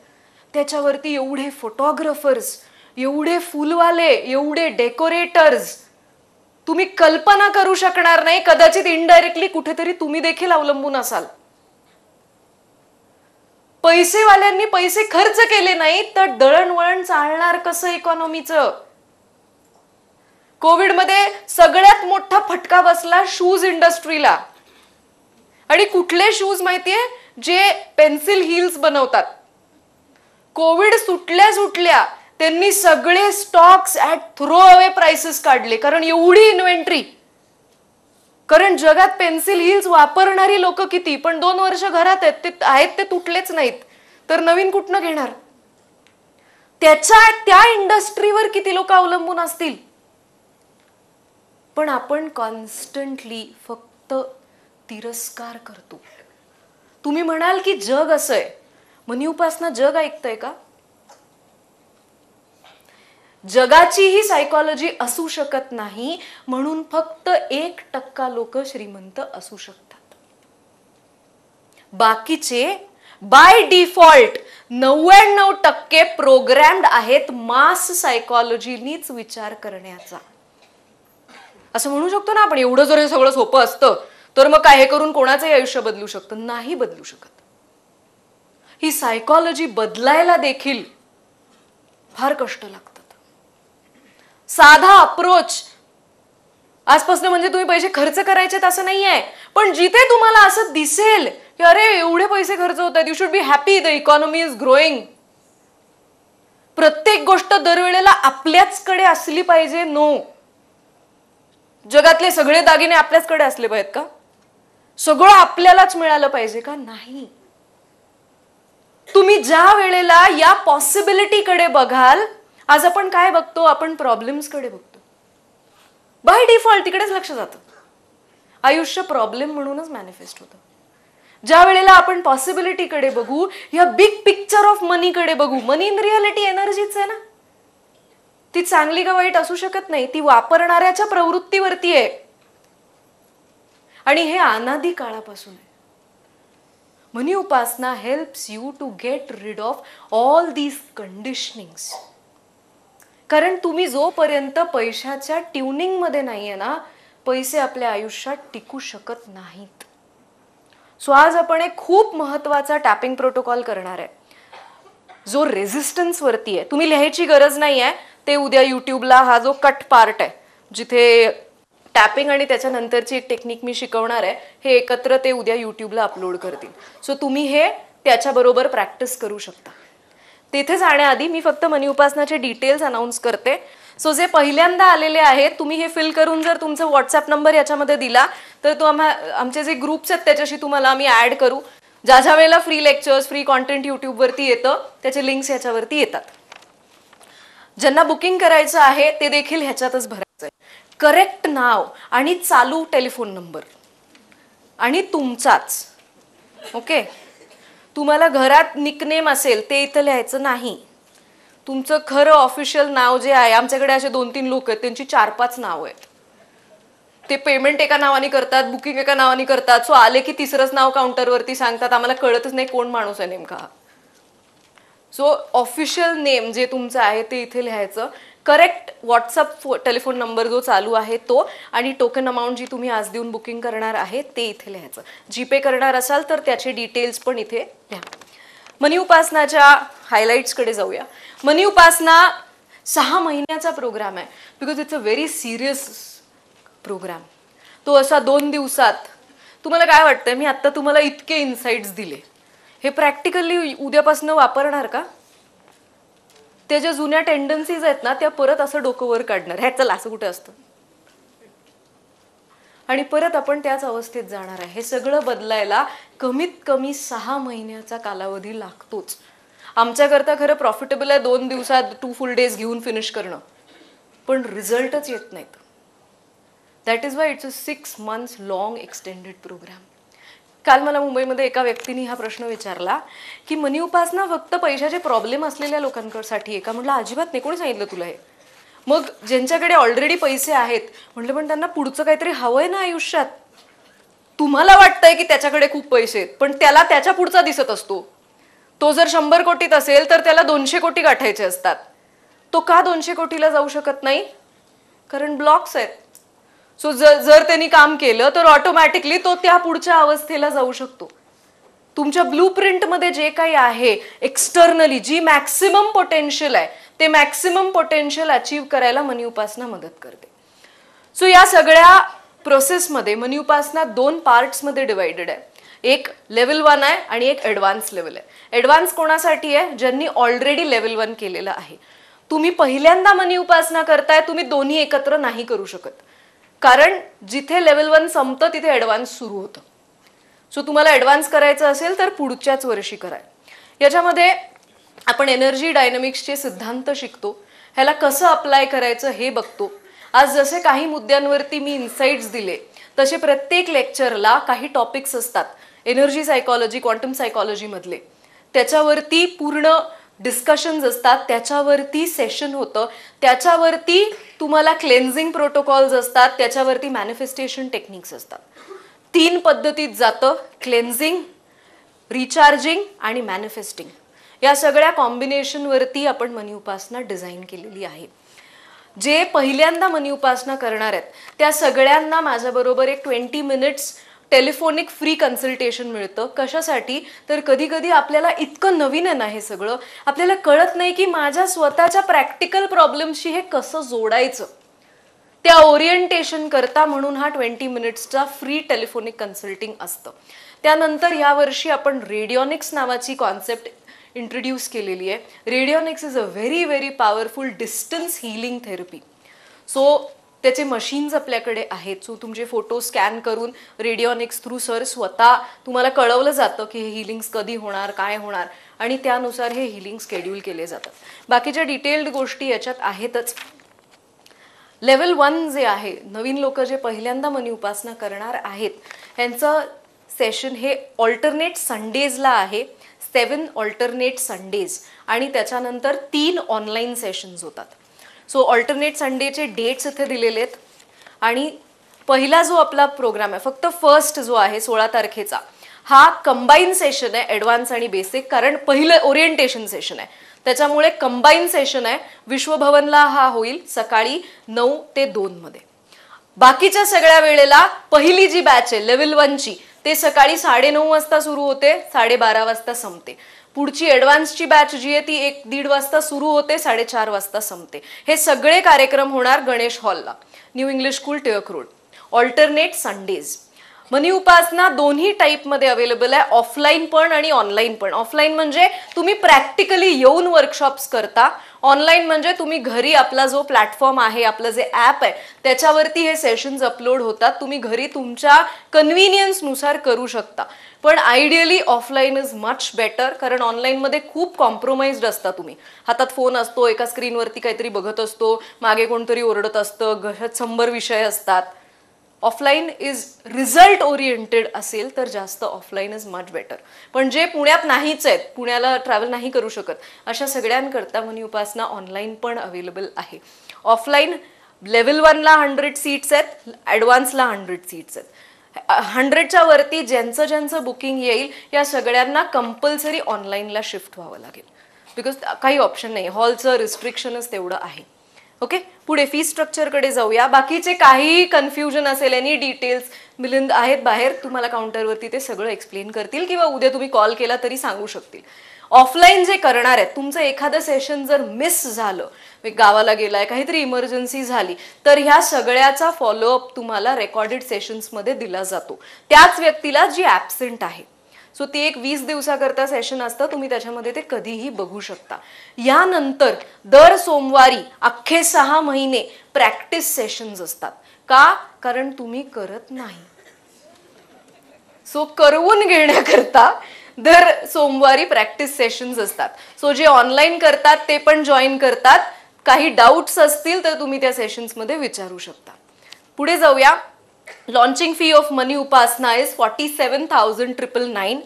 Speaker 1: त्याच्यावरती एवढे फोटोग्राफर्स, एवढे फुलवाले, एवढे डेकोरेटर्स, तुम्ही कल्पना करू शकणार नाही. कदाचित इनडायरेक्टली कुठेतरी तुम्ही देखील अवलंबून असाल. पैसेवाल्यांनी पैसे खर्च केले नाही तर दळणवळण चालणार कसं इकॉनॉमीचं? कोविडमध्ये सगळ्यात मोठा फटका बसला शूज इंडस्ट्रीला. आणि कुठले शूज माहितीये? जे पेन्सिल हिल्स बनवतात. कोविड सुटल्या त्यांनी सगळे stocks at throw away prices काढले, कारण एवढी इन्व्हेंटरी. कारण जगात पेन्सिल हिल्स वापरणारी लोक किती, पण 2 वर्ष घरात आहेत ते तुटलेच नाहीत, तर नवीन कुठनं घेणार? त्या इंडस्ट्रीवर किती लोक अवलंबून असतील. पण आपण कॉन्स्टंटली फक्त तिरस्कार करतो. तुम्ही म्हणाल की जग असं आहे. मनी उपासना जग ऐकतंय का? जगाची ही सायकॉलॉजी असू शकत नाही, म्हणून फक्त 1% लोक श्रीमंत असू शकतात. बाकीचे बाय डिफॉल्ट 99% प्रोग्रॅम्ड आहेत मास सायकॉलॉजीनीच विचार करण्याचा. असं म्हणू शकतो ना आपण, एवढं जर हे सगळं सोपं असतं तर मग काय हे करून कोणाचंही आयुष्य बदलू शकतं? नाही बदलू शकत. ही सायकॉलॉजी बदलायला देखील फार कष्ट लागतात. साधा अप्रोच आजपासून म्हणजे तुम्ही पैसे खर्च करायचे असं नाहीये, पण जिथे तुम्हाला असं दिसेल की अरे एवढे पैसे खर्च होत आहेत, you should be happy, the economy is growing. प्रत्येक गोष्ट दरवेळेला आपल्याचकडे असली पाहिजे? नो. जगातले सगळे दागिने आपल्याचकडे असले पाहिजेत का? सगळं आपल्यालाच मिळालं पाहिजे का? नाही. तुम्ही ज्या वेळेला या पॉसिबिलिटीकडे बघाल, आज आपण काय बघतो? आपण प्रॉब्लेम्सकडे बघतो. बाय डिफॉल्ट तिकडेच लक्ष जातं. आयुष्य प्रॉब्लेम म्हणूनच मॅनिफेस्ट होतं. ज्या वेळेला आपण पॉसिबिलिटीकडे बघू, या बिग पिक्चर ऑफ मनीकडे बघू. मनी इन रियालिटी एनर्जीच आहे ना. ती चांगली का वाईट असू शकत नाही, ती वापरणाऱ्याच्या प्रवृत्तीवरती आहे. आणि हे अनादी काळापासून आहे. मनी उपासना helps you to get rid of all these conditionings. कारण तुम्ही जोपर्यंत पैशाच्या ट्युनिंग मध्ये नाहीये ना, पैसे आपल्या आयुष्यात टिकू शकत नाहीत. सो आज आपण एक खूप महत्वाचा टॅपिंग प्रोटोकॉल करणार आहे, जो रेझिस्टन्स वरती आहे. तुम्ही लिहायची गरज नाही आहे, ते उद्या युट्यूबला हा जो कट पार्ट आहे जिथे टॅपिंग आणि त्याच्यानंतरची एक टेक्निक मी शिकवणार आहे, हे एकत्र ते उद्या युट्यूबला अपलोड करतील. सो तुम्ही हे त्याच्याबरोबर प्रॅक्टिस करू शकता. तिथे जाण्याआधी मी फक्त मनी उपासनाचे डिटेल्स अनाउन्स करते. सो जे पहिल्यांदा आलेले आहेत, तुम्ही हे फिल करून जर तुमचा व्हॉट्सअप नंबर याच्यामध्ये दिला तर तो आमचे जे ग्रुप्स आहेत त्याच्याशी तुम्हाला आम्ही ॲड करू. ज्या ज्या वेळेला फ्री लेक्चर्स, फ्री कॉन्टेंट युट्यूबवरती येतं त्याचे लिंक्स याच्यावरती येतात. ज्यांना बुकिंग करायचं आहे ते देखील ह्याच्यातच भरायचं आहे. करेक्ट नाव आणि चालू टेलिफोन नंबर आणि तुमचाच. ओके, तुम्हाला घरात निकनेम असेल ते इथं लिहायचं नाही. तुमचं खरं ऑफिशियल नाव जे आहे, आमच्याकडे असे 2-3 लोक आहेत त्यांची 4-5 नाव आहेत. ते पेमेंट एका नावाने करतात, बुकिंग एका नावाने करतात. सो आले की तिसरंच नाव काउंटरवरती सांगतात, आम्हाला कळतच नाही कोण माणूस आहे नेमका. सो ऑफिशियल नेम जे तुमचं आहे ते इथे लिहायचं. करेक्ट व्हॉट्सअप टेलिफोन नंबर जो चालू आहे तो, आणि टोकन अमाऊंट जी तुम्ही आज देऊन बुकिंग करणार आहे ते इथे लिहायचं. जीपे करणार असाल तर त्याचे डिटेल्स पण इथे लिहा. मनी उपासनाच्या हायलाइट्सकडे जाऊया. मनी उपासना 6 महिन्याचा प्रोग्राम आहे, because it's a very serious programme. तो असा 2 दिवसात. तुम्हाला काय वाटतं, मी आत्ता तुम्हाला इतके इन्साइट्स दिले, हे प्रॅक्टिकली उद्यापासून वापरणार का? त्या ज्या जुन्या टेंडन्सीज आहेत ना त्या परत असं डोकं वर काढणार, ह्या चला असं कुठे असतं, आणि परत आपण त्याच अवस्थेत जाणार आहे. हे सगळं बदलायला कमीत कमी 6 महिन्याचा कालावधी लागतोच. आमच्याकरता खरं प्रॉफिटेबल आहे 2 दिवसात 2 फुल डेज घेऊन फिनिश करणं, पण रिझल्टच येत नाहीत. That is why it's a 6 months long extended programme. काल मला मुंबईमध्ये एका व्यक्तीने हा प्रश्न विचारला की मनी उपासना फक्त पैशाचे प्रॉब्लेम असलेल्या लोकांसाठी आहे का? म्हटलं अजिबात नाही. कोणी सांगितलं तुला हे? मग ज्यांच्याकडे ऑलरेडी पैसे आहेत, म्हटलं पण त्यांना पुढचं काहीतरी हवंय ना आयुष्यात. तुम्हाला वाटतंय की त्याच्याकडे खूप पैसे आहेत, पण त्याला त्याच्या पुढचा दिसत असतो. तो जर 100 कोटीत असेल तर त्याला 200 कोटी गाठायचे असतात. तो का 200 कोटीला जाऊ शकत नाही? कारण ब्लॉक्स आहेत. सो जर त्यांनी काम केलं तर ऑटोमॅटिकली तो त्या पुढच्या अवस्थेला जाऊ शकतो. तुमच्या ब्लूप्रिंटमध्ये जे काही आहे एक्सटर्नली, जी मॅक्सिमम पोटेन्शियल आहे, ते मॅक्सिमम पोटेन्शियल अचीव करायला मनी उपासना मदत करते. सो या सगळ्या प्रोसेसमध्ये मनी उपासना 2 पार्ट्समध्ये डिवाइडेड आहे. एक लेवल 1 आहे आणि एक ॲडव्हान्स लेवल आहे. ॲडव्हान्स कोणासाठी आहे? ज्यांनी ऑलरेडी लेवल 1 केलेलं आहे. तुम्ही पहिल्यांदा मनी उपासना करताय, तुम्ही दोन्ही एकत्र नाही करू शकत, कारण जिथे लेवल 1 संपतं तिथे ॲडव्हान्स सुरू होतं. सो तुम्हाला ॲडव्हान्स करायचं असेल तर पुढच्याच वर्षी कराय. याच्यामध्ये आपण एनर्जी डायनॅमिक्सचे सिद्धांत शिकतो, ह्याला कसं अप्लाय करायचं हे बघतो. आज जसे काही मुद्द्यांवरती मी इन्साइट्स दिले तसे प्रत्येक लेक्चरला काही टॉपिक्स असतात एनर्जी सायकॉलॉजी, क्वांटम सायकॉलॉजी मधले, त्याच्यावरती पूर्ण डिस्कशन्स असतात, त्याच्यावरती सेशन होतं, त्याच्यावरती तुम्हाला क्लेन्झिंग प्रोटोकॉल्स असतात, त्याच्यावरती मॅनिफेस्टेशन टेक्निक्स असतात. 3 पद्धतीत जातं: क्लेन्झिंग, रिचार्जिंग आणि मॅनिफेस्टिंग. या सगळ्या कॉम्बिनेशनवरती आपण मनी उपासना डिझाईन केलेली आहे. जे पहिल्यांदा मनी उपासना करणार आहेत त्या सगळ्यांना माझ्याबरोबर एक 20 मिनिट्स टेलिफोनिक फ्री कन्सल्टेशन मिळतं. कशासाठी? तर कधी कधी आपल्याला इतकं नवीन आहे ना हे सगळं, आपल्याला कळत नाही की माझ्या स्वतःच्या प्रॅक्टिकल प्रॉब्लेमशी हे कसं जोडायचं. त्या ओरिएंटेशन करता म्हणून हा 20 मिनिट्सचा फ्री टेलिफोनिक कन्सल्टिंग असतं. त्यानंतर यावर्षी आपण रेडिओनिक्स नावाची कॉन्सेप्ट इंट्रोड्यूस केलेली आहे. Radionics is a very very powerful distance healing therapy. So त्याचे मशीन्स आपल्याकडे आहेत. सो तुमचे फोटो स्कॅन करून रेडिओनिक्स थ्रू सर स्वतः तुम्हाला कळवलं जातं की हे हिलिंग्स कधी होणार, काय होणार, आणि त्यानुसार हे हिलिंग शेड्यूल केले जातात. बाकीच्या डिटेल्ड गोष्टी याच्यात आहेतच. लेवल 1 जे आहे, नवीन लोक जे पहिल्यांदा मनी उपासना करणार आहेत, ह्यांचं सेशन हे ऑल्टरनेट संडेजला आहे. 7 ऑल्टरनेट संडेज आणि त्याच्यानंतर 3 ऑनलाईन सेशन्स होतात. सो ऑल्टरनेट संडेचे डेट्स इथे दिलेले आहेत. आणि पहिला जो आपला प्रोग्राम आहे, फक्त फर्स्ट जो आहे 16 तारखेचा, हा कंबाईन सेशन आहे ॲडव्हान्स आणि बेसिक, कारण पहिलं ओरिएंटेशन सेशन आहे त्याच्यामुळे कंबाईन सेशन आहे. विश्वभवनला हा होईल सकाळी 9 ते 2 मध्ये. बाकीच्या सगळ्या वेळेला पहिली जी बॅच आहे लेव्हल 1 ची ते सकाळी 9:30 वाजता सुरू होते, 12:30 वाजता संपते. पुढची ॲडव्हान्सची बॅच जी आहे ती 1-1:30 वाजता सुरू होते, 4:30 वाजता संपते. हे सगळे कार्यक्रम होणार गणेश हॉलला, new English school, Tilak road. Alternate Sundays. Money उपासना दोन्ही टाईपमध्ये अवेलेबल आहे, ऑफलाईन पण आणि ऑनलाईन पण. ऑफलाईन म्हणजे तुम्ही प्रॅक्टिकली येऊन वर्कशॉप्स करता, ऑनलाईन म्हणजे तुम्ही घरी आपला जो प्लॅटफॉर्म आहे, आपलं जे ॲप आहे त्याच्यावरती हे सेशन्स अपलोड होतात. तुम्ही घरी तुमच्या कन्व्हिनियन्सनुसार करू शकता. पण ideally offline is much better, कारण ऑनलाईनमध्ये खूप कॉम्प्रोमाइज्ड असता तुम्ही. हातात फोन असतो, एका स्क्रीनवरती काहीतरी बघत असतो, मागे कोणतरी ओरडत असतं, घरात 100 विषय असतात. ऑफलाईन इज रिझल्ट ओरिएंटेड असेल तर जास्त ऑफलाईन इज मच बेटर. पण जे पुण्यात नाहीच आहेत, पुण्याला ट्रॅव्हल नाही करू शकत, अशा सगळ्यांकरता मनी उपासना ऑनलाईन पण अवेलेबल आहे. ऑफलाईन लेव्हल 1ला 100 सीट्स आहेत, ॲडव्हान्सला 100 सीट्स आहेत. 100च्या वरती ज्यांचं ज्यांचं बुकिंग येईल या सगळ्यांना कंपल्सरी ऑनलाईनला शिफ्ट व्हावं लागेल, बिकॉज काही ऑप्शन नाही, हॉलचं रिस्ट्रिक्शनच तेवढं आहे. ओके, पुढे फी स्ट्रक्चरकडे जाऊया. बाकीचे काही कन्फ्युजन असेल, एनी डिटेल्स, मिलिंद आहेत बाहेर, तुम्हाला काउंटरवरती ते सगळं एक्सप्लेन करतील किंवा उद्या तुम्ही कॉल केला तरी सांगू शकतील. ऑफलाईन जे करणार आहेत, तुमचं एखादं सेशन जर मिस झालं, गावाला गेलाय, काहीतरी इमर्जन्सी झाली, तर ह्या सगळ्याचा फॉलोअप तुम्हाला रेकॉर्डेड सेशन्समध्ये दिला जातो त्याच व्यक्तीला जी ॲब्सेंट आहे. सो ती एक 20 दिवसाकरता सेशन असतं, तुम्ही त्याच्यामध्ये ते कधीही बघू शकता. यानंतर दर सोमवारी अख्खे 6 महिने प्रॅक्टिस सेशन्स असतात. का? कारण तुम्ही करत नाही. सो करवून घेण्याकरता दर सोमवारी प्रॅक्टिस सेशन्स असतात. सो जे ऑनलाईन करतात ते पण जॉईन करतात. काही डाऊट्स असतील तर तुम्ही त्या सेशन्समध्ये विचारू शकता. पुढे जाऊया. लॉन्चिंग फी ऑफ मनी उपासना इज 47,999.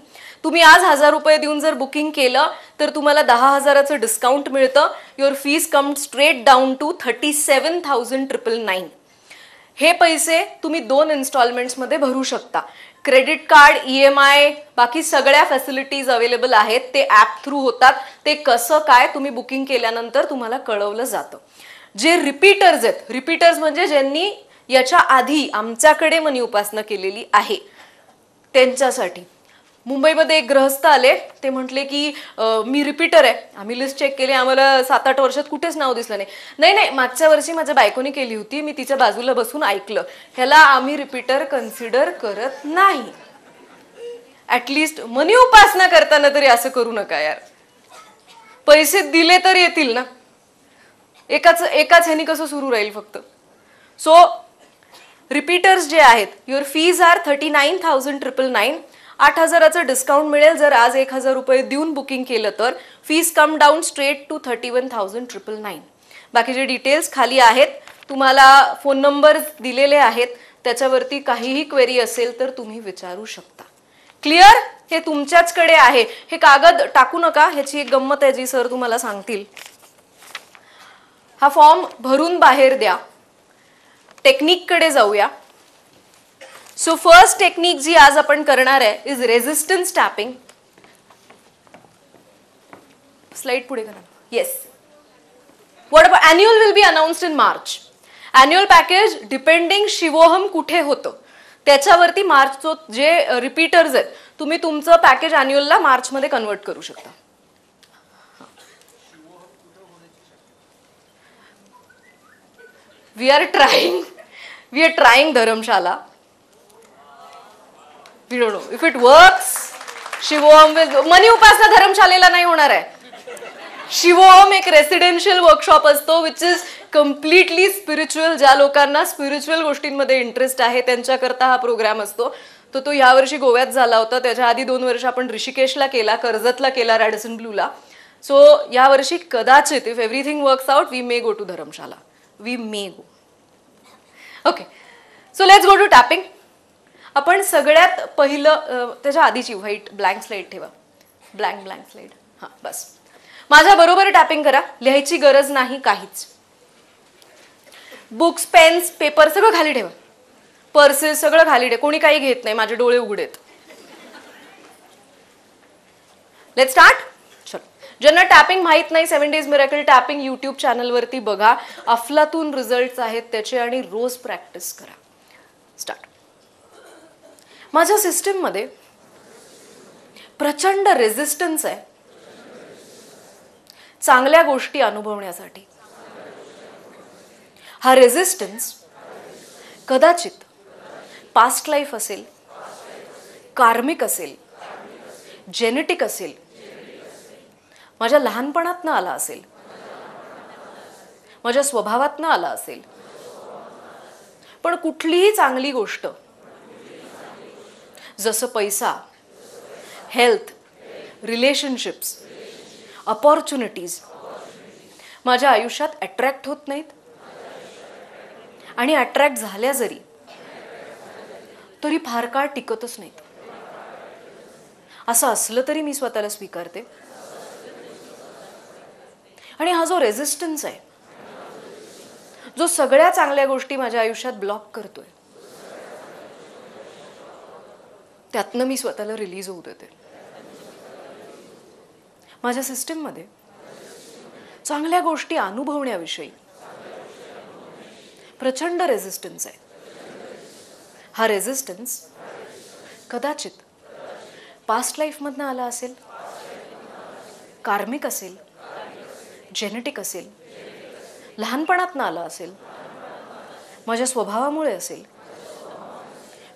Speaker 1: तुम्ही आज 1000 रुपये देऊन जर बुकिंग केलं तर तुम्हाला 10,000चं डिस्काउंट मिळतं. Your fees come straight down to 37,999. हे पैसे तुम्ही 2 इन्स्टॉलमेंट्समध्ये भरू शकता. क्रेडिट कार्ड, EMI, बाकी सगळ्या फॅसिलिटीज अवेलेबल आहेत. ते ॲप थ्रू होतात. ते कसं काय तुम्ही बुकिंग केल्यानंतर तुम्हाला कळवलं जातं. जे रिपीटर्स आहेत, रिपीटर्स म्हणजे ज्यांनी याच्या आधी आमच्याकडे मनी उपासना केलेली आहे त्यांच्यासाठी. मुंबईमध्ये एक गृहस्थ आले, ते म्हटले की मी रिपीटर आहे. आम्ही लिस्ट चेक केली, आम्हाला 7-8 वर्षात कुठेच नाव दिसलं नाही. नाही, मागच्या वर्षी माझ्या बायकोनी केली होती, मी तिच्या बाजूला बसून ऐकलं. ह्याला आम्ही रिपीटर कन्सिडर करत नाही. ॲटलिस्ट मनी उपासना करताना तरी असं करू नका यार. पैसे दिले तर येतील ना, एकाच ह्यानी कसं सुरू राहील फक्त. सो रिपीटर्स जे आहेत, युअर फीज आर 39,999. 8,000चं डिस्काउंट मिळेल जर आज 1,000 रुपये देऊन बुकिंग केलं तर. Fees come down straight to 31,999. बाकीचे डिटेल्स खाली आहेत, तुम्हाला फोन नंबर दिलेले आहेत, त्याच्यावरती काहीही क्वेरी असेल तर तुम्ही विचारू शकता. क्लिअर? हे तुमच्याचकडे आहे. हे कागद टाकू नका, ह्याची एक गंमत आहे जी सर तुम्हाला सांगतील. हा फॉर्म भरून बाहेर द्या. टेक्निककडे जाऊया. सो फर्स्ट टेक्निक जी आज आपण करणार आहे इज रेझिस्टन्स टॅपिंग. स्लाइड पुढे करा. Yes. What about annual will be announced in March. Annual package depending Shivoham कुठे होतं त्याच्यावरती मार्चचं जे रिपीटर्स आहेत तुम्ही तुमचं पॅकेज अॅन्युअलला मार्चमध्ये कन्वर्ट करू शकता. We are trying Dharamshala. We don't know if it works. Shivoham money उपासना धर्मशालेला नाही होणार आहे. शिवोहम एक रेसिडेन्शियल वर्कशॉप असतो विच इज कम्प्लिटली स्पिरिच्युअल. ज्या लोकांना स्पिरिच्युअल गोष्टींमध्ये इंटरेस्ट आहे त्यांच्याकरता हा प्रोग्राम असतो. तो यावर्षी गोव्यात झाला होता. त्याच्या आधी 2 वर्ष आपण ऋषिकेशला केला, कर्जतला केला, रॅडिसन ब्लूला. सो यावर्षी कदाचित if everything works out we may go to Dharamshala. We may go. Okay, so let's go to tapping. आपण सगळ्यात पहिलं त्याच्या आधीची व्हाईट ब्लँक स्लाइड ठेवा. Blank slide. हां, बस. माझ्या बरोबर टॅपिंग करा. लिहायची गरज नाही काहीच. बुक्स, पेन्स, पेपर सगळं खाली ठेवा. पर्सेस सगळं खाली ठेवा. कोणी काही घेत नाही, माझे डोळे उघडेत. Let's start. चलो, ज्यांना टॅपिंग माहित नाही 7 डेज मिरेकल टॅपिंग यूट्यूब चॅनलवरती बघा. अफलातून रिझल्ट्स आहेत त्याचे आणि रोज प्रॅक्टिस करा. स्टार्ट. माझ्या सिस्टीममध्ये प्रचंड रेझिस्टन्स आहे चांगल्या गोष्टी अनुभवण्यासाठी. हा रेझिस्टन्स कदाचित पास्ट लाईफ असेल, कार्मिक असेल, जेनेटिक असेल, माझ्या लहानपणातनं आला असेल, माझ्या स्वभावातनं आला असेल. पण कुठलीही चांगली गोष्ट जसं पैसा, हेल्थ, रिलेशनशिप्स, अपॉर्च्युनिटीज माझ्या आयुष्यात अट्रॅक्ट होत नाहीत. आणि अट्रॅक्ट झाल्या जरी तरी फार काळ टिकतच नाहीत. असं असलं तरी मी स्वतःला स्वीकारते. आणि हा जो रेझिस्टन्स आहे, जो सगळ्या चांगल्या गोष्टी माझ्या आयुष्यात ब्लॉक करतोय, त्यातनं मी स्वतःला रिलीज होऊ देते. माझ्या सिस्टीममध्ये चांगल्या गोष्टी अनुभवण्याविषयी प्रचंड रेझिस्टन्स आहे. हा रेझिस्टन्स कदाचित पास्ट लाईफमधनं आला असेल, कार्मिक असेल, जेनेटिक असेल, लहानपणातनं आला असेल, माझ्या स्वभावामुळे असेल.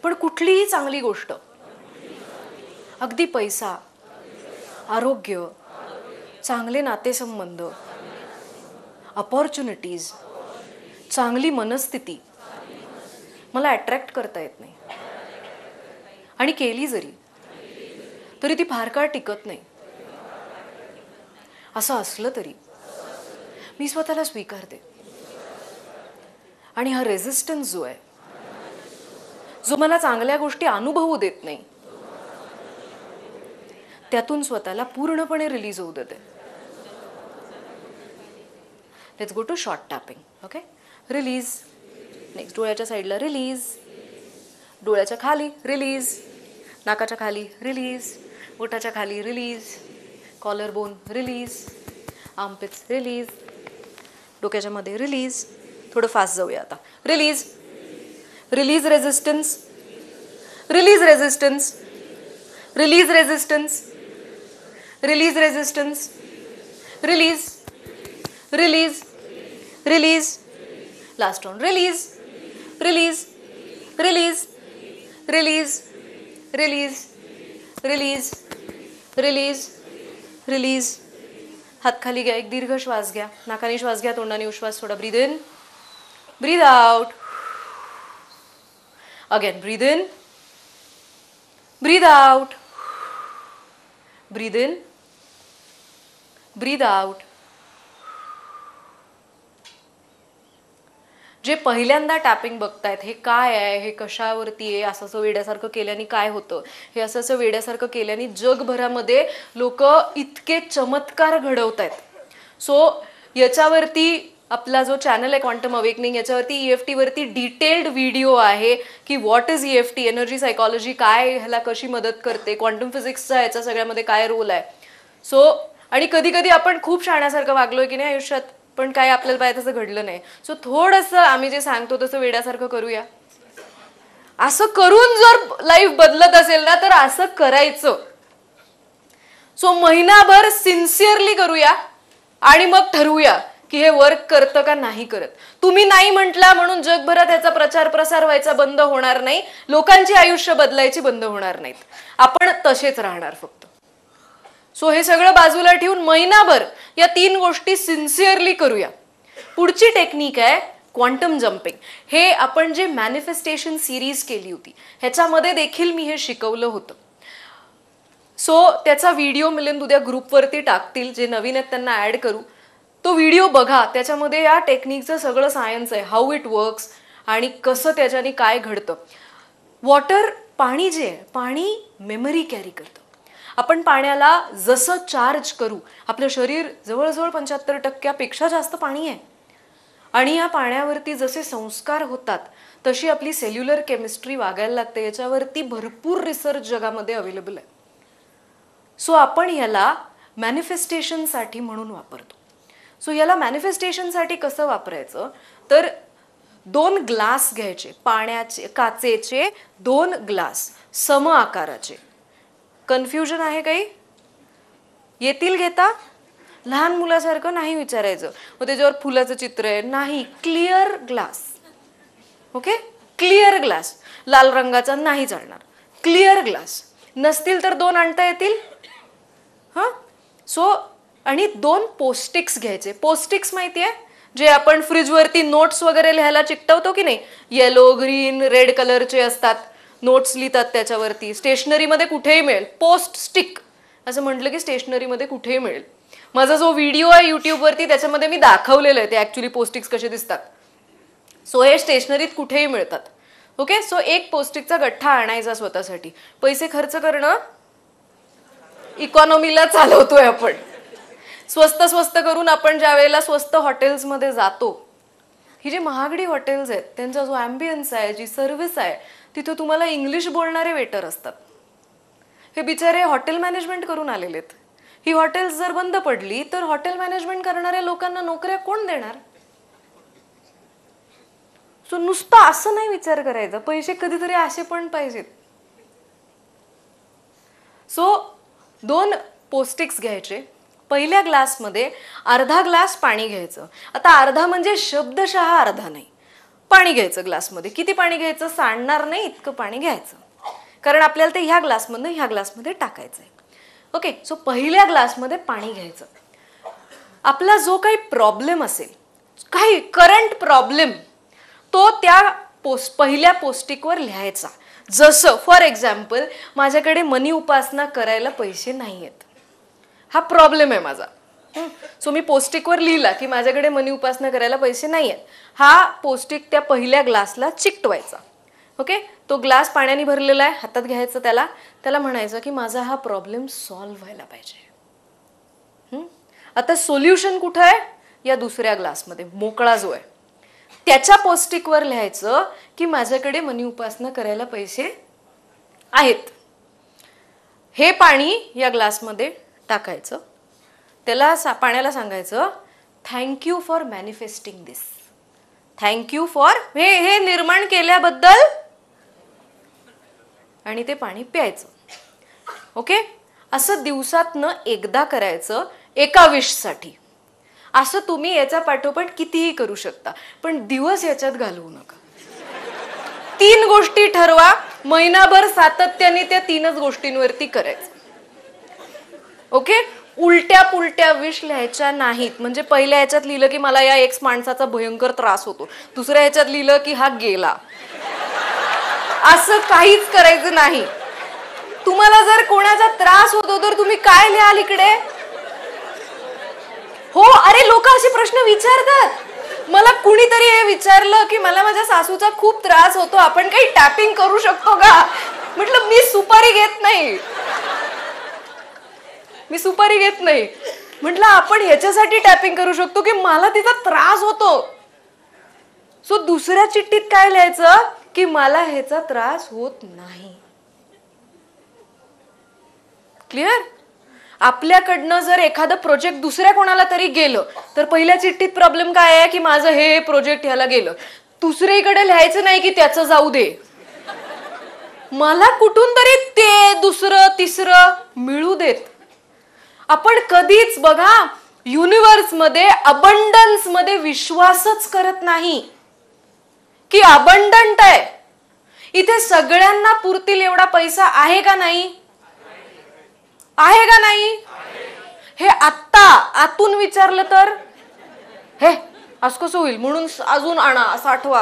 Speaker 1: पण कुठलीही चांगली गोष्ट, अगदी पैसा, आरोग्य, चांगले नातेसंबंध, अपॉर्च्युनिटीज, चांगली मनस्थिती मला अट्रॅक्ट करता येत नाही. आणि केली जरी तरी ती फार काळ टिकत नाही. असं असलं तरी मी स्वतःला स्वीकारते. आणि हा रेझिस्टन्स जो आहे, जो मला चांगल्या गोष्टी अनुभवू देत नाही, त्यातून स्वतःला पूर्णपणे रिलीज होऊ देते. Let's go to short tapping. Okay, release. Next डोळ्याच्या साईडला रिलीज, डोळ्याच्या खाली रिलीज, नाकाच्या खाली रिलीज, ओठाच्या खाली release, collar bone release, armpits release, डोक्याच्या मध्ये रिलीज. थोडं फास्ट जाऊया आता. Release, release resistance, release resistance, release resistance, release resistance, release, release, release. Last round. Release, release, release, release, release, release, release, release. हात खाली घ्या. एक दीर्घ श्वास घ्या. नाकाने श्वास घ्या, तोंडाने उश्वास सोडा. Breathe in, breathe out. Again breathe in, breathe out, breathe in, breathe out. जे पहिल्यांदा टॅपिंग बघतायत, हे काय आहे, हे कशावरती आहे, असं वेड्यासारखं केल्याने काय होतं, हे असं वेड्यासारखं केल्याने जगभरामध्ये लोक इतके चमत्कार घडवतायत. सो याच्यावरती आपला जो चॅनल आहे क्वांटम अवेकनिंग, याच्यावरती EFT वरती डिटेल्ड व्हिडिओ आहे की what is EFT, energy psychology काय, ह्याला कशी मदत करते, क्वांटम फिजिक्सचा याच्या सगळ्यामध्ये काय रोल आहे. सो आणि कधी कधी आपण खूप शाण्यासारखं वागलोय की नाही आयुष्यात, पण काय आपल्याला पाहिजे तसं घडलं नाही. सो थोडंसं आम्ही जे सांगतो तसं वेड्यासारखं करूया. असं करून जर लाईफ बदलत असेल ना, तर असं करायचं. सो महिनाभर सिन्सिअरली करूया आणि मग ठरवूया की हे वर्क करतं का नाही करत. तुम्ही नाही म्हटला म्हणून जगभरात याचा प्रचार प्रसार व्हायचा बंद होणार नाही, लोकांची आयुष्य बदलायची बंद होणार नाहीत. आपण तसेच राहणार फक्त. सो हे सगळं बाजूला ठेवून महिनाभर या 3 गोष्टी सिन्सिअरली करूया. पुढची टेक्निक आहे क्वांटम जम्पिंग. हे आपण जे मॅनिफेस्टेशन सिरीज केली होती ह्याच्यामध्ये देखील मी हे शिकवलं होतं. सो त्याचा व्हिडिओ मिळेल, उद्या ग्रुपवरती टाकतील. जे नवीन आहेत त्यांना ऍड करू. तो व्हिडिओ बघा. त्याच्यामध्ये या टेक्निकचं सगळं सायन्स आहे, हाऊ इट वर्क्स आणि कसं त्याच्याने काय घडतं. वॉटर, पाणी जे आहे, पाणी मेमरी कॅरी करतं. आपण पाण्याला जसं चार्ज करू, आपलं शरीर जवळजवळ 75% जास्त पाणी आहे. आणि या पाण्यावरती जसे संस्कार होतात तशी आपली सेल्युलर केमिस्ट्री वागायला लागते. याच्यावरती भरपूर रिसर्च जगामध्ये अवेलेबल आहे. सो आपण याला मॅनिफेस्टेशनसाठी म्हणून वापरतो. सो याला मॅनिफेस्टेशनसाठी कसं वापरायचं, तर 2 ग्लास घ्यायचे, पाण्याचे काचेचे 2 ग्लास सम आकाराचे. कन्फ्युजन आहे काही? येतील घेता? लहान मुलासारखं नाही विचारायचं मग त्याच्यावर फुलाचं चित्र आहे नाही. Clear glass. Okay, clear glass. लाल रंगाचा नाही चालणार. Clear glass. नसतील तर 2 आणता येतील. हां, सो आणि 2 पोस्टिक्स घ्यायचे. पोस्टिक्स माहिती आहे, जे आपण फ्रीजवरती नोट्स वगैरे लिहायला चिकटवतो की नाही, येलो ग्रीन रेड कलरचे असतात, नोट्स लिहितात त्याच्यावरती. स्टेशनरीमध्ये कुठेही मिळेल. पोस्ट स्टिक असं म्हटलं की स्टेशनरीमध्ये कुठेही मिळेल. माझा जो व्हिडिओ आहे युट्यूबवरती त्याच्यामध्ये मी दाखवलेलं आहे ते ॲक्च्युली पोस्टिक्स कसे दिसतात. सो हे स्टेशनरीत कुठेही मिळतात. ओके, सो 1 पोस्टिकचा गठ्ठा आणायचा स्वतःसाठी. पैसे खर्च करणं इकॉनॉमीला चालवतोय आपण. स्वस्त स्वस्त करून आपण ज्या वेळेला स्वस्त हॉटेल्समध्ये जातो, ही जी महागडी हॉटेल्स आहेत त्यांचा जो ॲम्बियन्स आहे, जी सर्व्हिस आहे, तिथं तुम्हाला इंग्लिश बोलणारे वेटर असतात. हे बिचारे हॉटेल मॅनेजमेंट करून आलेले आहेत. ही हॉटेल्स जर बंद पडली तर हॉटेल मॅनेजमेंट करणाऱ्या लोकांना नोकऱ्या कोण देणार? सो नुसतं असं नाही विचार करायचा, पैसे कधीतरी असे पण पाहिजेत. सो 2 पोस्टिक्स घ्यायचे. पहिल्या ग्लासमध्ये अर्धा ग्लास पाणी घ्यायचं. आता अर्धा म्हणजे शब्दशः अर्धा नाही, पाणी घ्यायचं ग्लासमध्ये. किती पाणी घ्यायचं सांगणार नाही, इतकं पाणी घ्यायचं, कारण आपल्याला ते ह्या ग्लासमधनं ह्या ग्लासमध्ये टाकायचं आहे. ओके, सो पहिल्या ग्लासमध्ये पाणी घ्यायचं. आपला जो काही प्रॉब्लेम असेल, काही करंट प्रॉब्लेम, तो त्या पहिल्या पोस्टिकवर लिहायचा. जसं फॉर एक्झाम्पल, माझ्याकडे मनी उपासना करायला पैसे नाही आहेत, हा प्रॉब्लेम आहे माझा. सो मी पोस्टिकवर लिहिला की माझ्याकडे मनी उपासना करायला पैसे नाही आहेत. हा पोस्टिक त्या पहिल्या ग्लासला चिकटवायचा. ओके, तो ग्लास पाण्याने भरलेला आहे, हातात घ्यायचं, त्याला म्हणायचं की माझा हा प्रॉब्लेम सॉल्व्ह व्हायला पाहिजे. आता सोल्युशन कुठं आहे? या दुसऱ्या ग्लासमध्ये, मोकळा जो आहे त्याच्या पोस्टिकवर लिहायचं की माझ्याकडे मनी उपासना करायला पैसे आहेत. हे पाणी या ग्लासमध्ये टाकायचं. त्याला पाण्याला सांगायचं thank you for manifesting this. Thank you for हे निर्माण केल्याबद्दल, आणि ते पाणी प्यायचं. ओके, असं दिवसातनं एकदा करायचं एका विशसाठी. असं तुम्ही याच्या पाठोपाठ कितीही करू शकता, पण दिवस याच्यात घालवू नका. 3 गोष्टी ठरवा, महिनाभर सातत्याने त्या 3च गोष्टींवरती करायचं. ओके, उलट्या पुलट्या विष लिहायच्या नाहीत. म्हणजे पहिल्या ह्याच्यात लिहिलं की मला या एक्स माणसाचा भयंकर त्रास होतो, दुसऱ्या ह्याच्यात लिहिलं की हा गेला. असं काहीच करायचं नाही. तुम्हाला जर कोणाचा त्रास होतो तर तुम्ही काय लिहाल इकडे? हो, अरे लोक असे प्रश्न विचारतात. मला कुणीतरी हे विचारलं की मला माझ्या सासूचा खूप त्रास होतो, आपण काही टॅपिंग करू शकतो का? म्हटलं मी सुपारी घेत नाही, मी सुपारी घेत नाही. म्हटलं आपण ह्याच्यासाठी टॅपिंग करू शकतो की मला तिचा त्रास होतो. सो दुसऱ्या चिठ्ठीत काय लिहायचं की मला ह्याचा त्रास होत नाही. क्लिअर? आपल्याकडनं जर एखादं प्रोजेक्ट दुसऱ्या कोणाला तरी गेलं तर पहिल्या चिठ्ठीत प्रॉब्लेम काय आहे की माझं हे प्रोजेक्ट ह्याला गेलं. दुसरीकडे लिहायचं नाही की त्याचं जाऊ दे, मला कुठून तरी ते दुसरं तिसरं मिळू देत. आपण कधीच बघा युनिव्हर्स मध्ये अबंडन्स मध्ये विश्वासच करत नाही की अबंडंट आहे. इथे सगळ्यांना पुरतील एवढा पैसा आहे का नाही? आहे का नाही? हे आत्ता आतून विचारलं तर हे असं कसं होईल म्हणून अजून आणा, साठवा,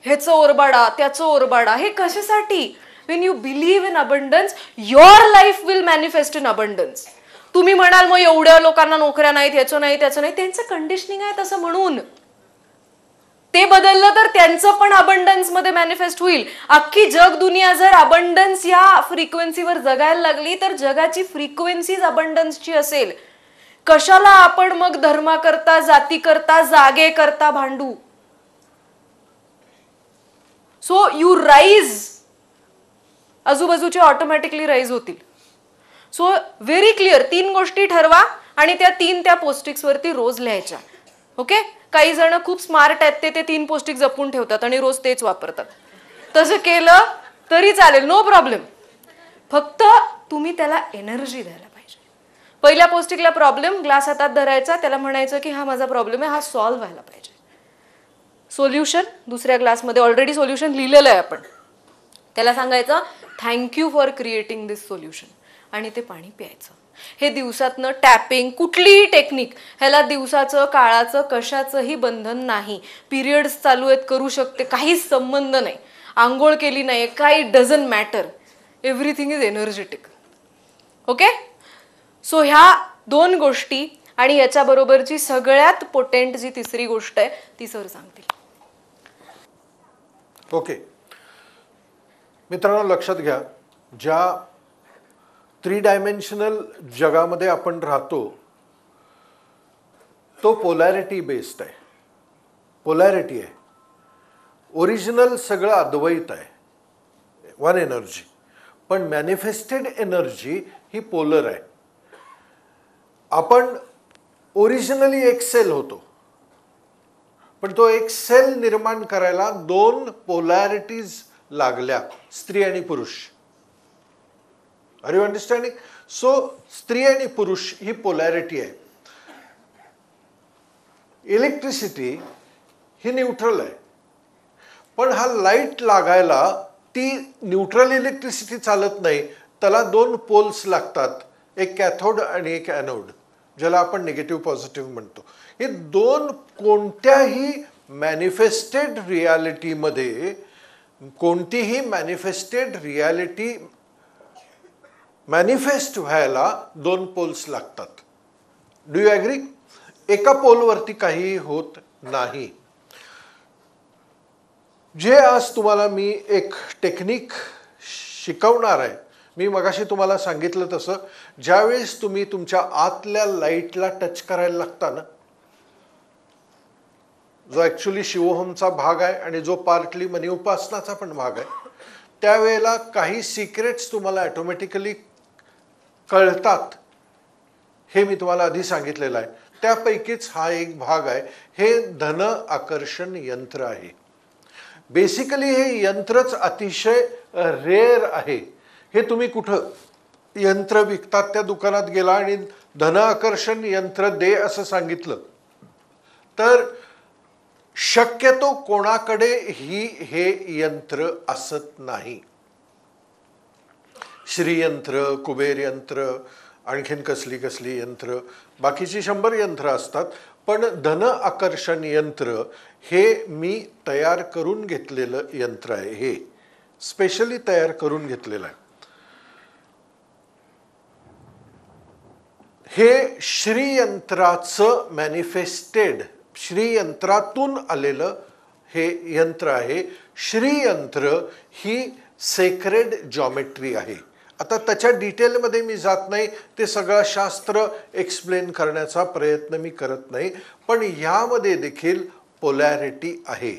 Speaker 1: ह्याचं ओरबाडा त्याचं ओरबाडा. हे कशासाठी? when you believe in abundance, your life will manifest in abundance. तुम्ही म्हणाल मग एवढ्या लोकांना नोकऱ्या नाहीत, ह्याचं नाही त्याचं नाही, त्यांचं कंडिशनिंग आहे तसं म्हणून. ते बदललं तर त्यांचं पण अबंडन्स मध्ये मॅनिफेस्ट होईल. अख्खी जग दुनिया जर अबंडन्स या फ्रिक्वेन्सीवर जगायला लागली तर जगाची फ्रिक्वेन्सीज अबंडन्सची असेल. कशाला आपण मग धर्मा करता, जाती करता, जागे करता भांडू? सो यू राईज, आजूबाजूचे ऑटोमॅटिकली राईज होतील. सो व्हेरी क्लिअर 3 गोष्टी ठरवा आणि त्या 3 त्या पोस्टिक्स वरती रोज लिहायच्या. ओके, काही जण खूप स्मार्ट आहेत, ते 3 पौष्टिक जपून ठेवतात आणि रोज तेच वापरतात. तसं केलं तरी चालेल, नो प्रॉब्लेम. फक्त तुम्ही त्याला एनर्जी द्यायला पाहिजे. पहिल्या पौष्टिकला प्रॉब्लेम, ग्लास हातात धरायचा, त्याला म्हणायचं की हा माझा प्रॉब्लेम आहे, हा सॉल्व्ह व्हायला पाहिजे. सोल्युशन दुसऱ्या ग्लासमध्ये ऑलरेडी सोल्युशन लिहिलेलं आहे आपण. त्याला सांगायचं thank you for creating this solution आणि ते पाणी प्यायचं. हे दिवसातनं टॅपिंग, कुठलीही टेक्निक, ह्याला दिवसाचं काळाचं कशाचंही बंधन नाही. पिरियड्स चालू आहेत करू शकते, काहीच संबंध नाही. आंघोळ केली नाही काही doesn't matter. Everything is energetic. Okay. So ह्या 2 गोष्टी आणि याच्याबरोबरची सगळ्यात पोटेंट जी तिसरी गोष्ट आहे ती सर सांगतील.
Speaker 2: ओके मित्रांनो, लक्षात घ्या, ज्या 3 डायमेन्शनल जगामध्ये आपण राहतो तो पोलॅरिटी बेस्ड आहे. पोलॅरिटी आहे. ओरिजिनल सगळं अद्वैत आहे, वन एनर्जी. पण मॅनिफेस्टेड एनर्जी ही पोलर आहे. आपण ओरिजिनली एक सेल होतो, पण तो एक सेल निर्माण करायला 2 पोलॅरिटीज लागल्या, स्त्री आणि पुरुष. R you understanding? सो स्त्री आणि पुरुष ही पोलॅरिटी आहे. इलेक्ट्रिसिटी ही न्यूट्रल आहे, पण हा लाईट लागायला ती न्यूट्रल इलेक्ट्रिसिटी चालत नाही. त्याला 2 पोल्स लागतात, एक कॅथोड आणि एक ॲनोड, ज्याला आपण निगेटिव्ह पॉझिटिव्ह म्हणतो. हे 2 कोणत्याही मॅनिफेस्टेड रियालिटीमध्ये, कोणतीही मॅनिफेस्टेड रियालिटी मॅनिफेस्ट व्हायला 2 पोल्स लागतात. Do you agree? एका पोलवरती काही होत नाही. जे आज तुम्हाला मी एक टेक्निक शिकवणार आहे, मी मगाशी तुम्हाला सांगितलं तसं, ज्यावेळेस तुम्ही तुमच्या आतल्या लाईटला टच करायला लागता ना, जो ॲक्च्युली शिवोहमचा भाग आहे आणि जो पार्टली मनी उपासनाचा पण भाग आहे, त्यावेळेला काही सिक्रेट्स तुम्हाला ऑटोमॅटिकली कळतात. हे मी तुम्हाला आधी सांगितलेलं आहे. त्यापैकीच हा एक भाग आहे. हे धन आकर्षण यंत्र आहे. बेसिकली हे यंत्रच अतिशय रेअर आहे. हे तुम्ही कुठं यंत्र विकतात त्या दुकानात गेला आणि धन आकर्षण यंत्र दे असं सांगितलं तर शक्यतो कोणाकडे हे यंत्र असत नाही. श्रीयंत्र, कुबेर यंत्र, आणखीन कसली कसली यंत्र, बाकीची 100 यंत्र असतात. पण धन आकर्षण यंत्र हे मी तयार करून घेतलेलं यंत्र आहे. हे स्पेशली तयार करून घेतलेलं आहे. हे श्रीयंत्राचं मॅनिफेस्टेड, श्रीयंत्रातून आलेलं हे यंत्र आहे. श्रीयंत्र ही सेक्रेड जॉमेट्री आहे. आता त्याच्या डिटेलमध्ये मी जात नाही, ते सगळं शास्त्र एक्सप्लेन करण्याचा प्रयत्न मी करत नाही. पण यामध्ये देखील पोलॅरिटी आहे.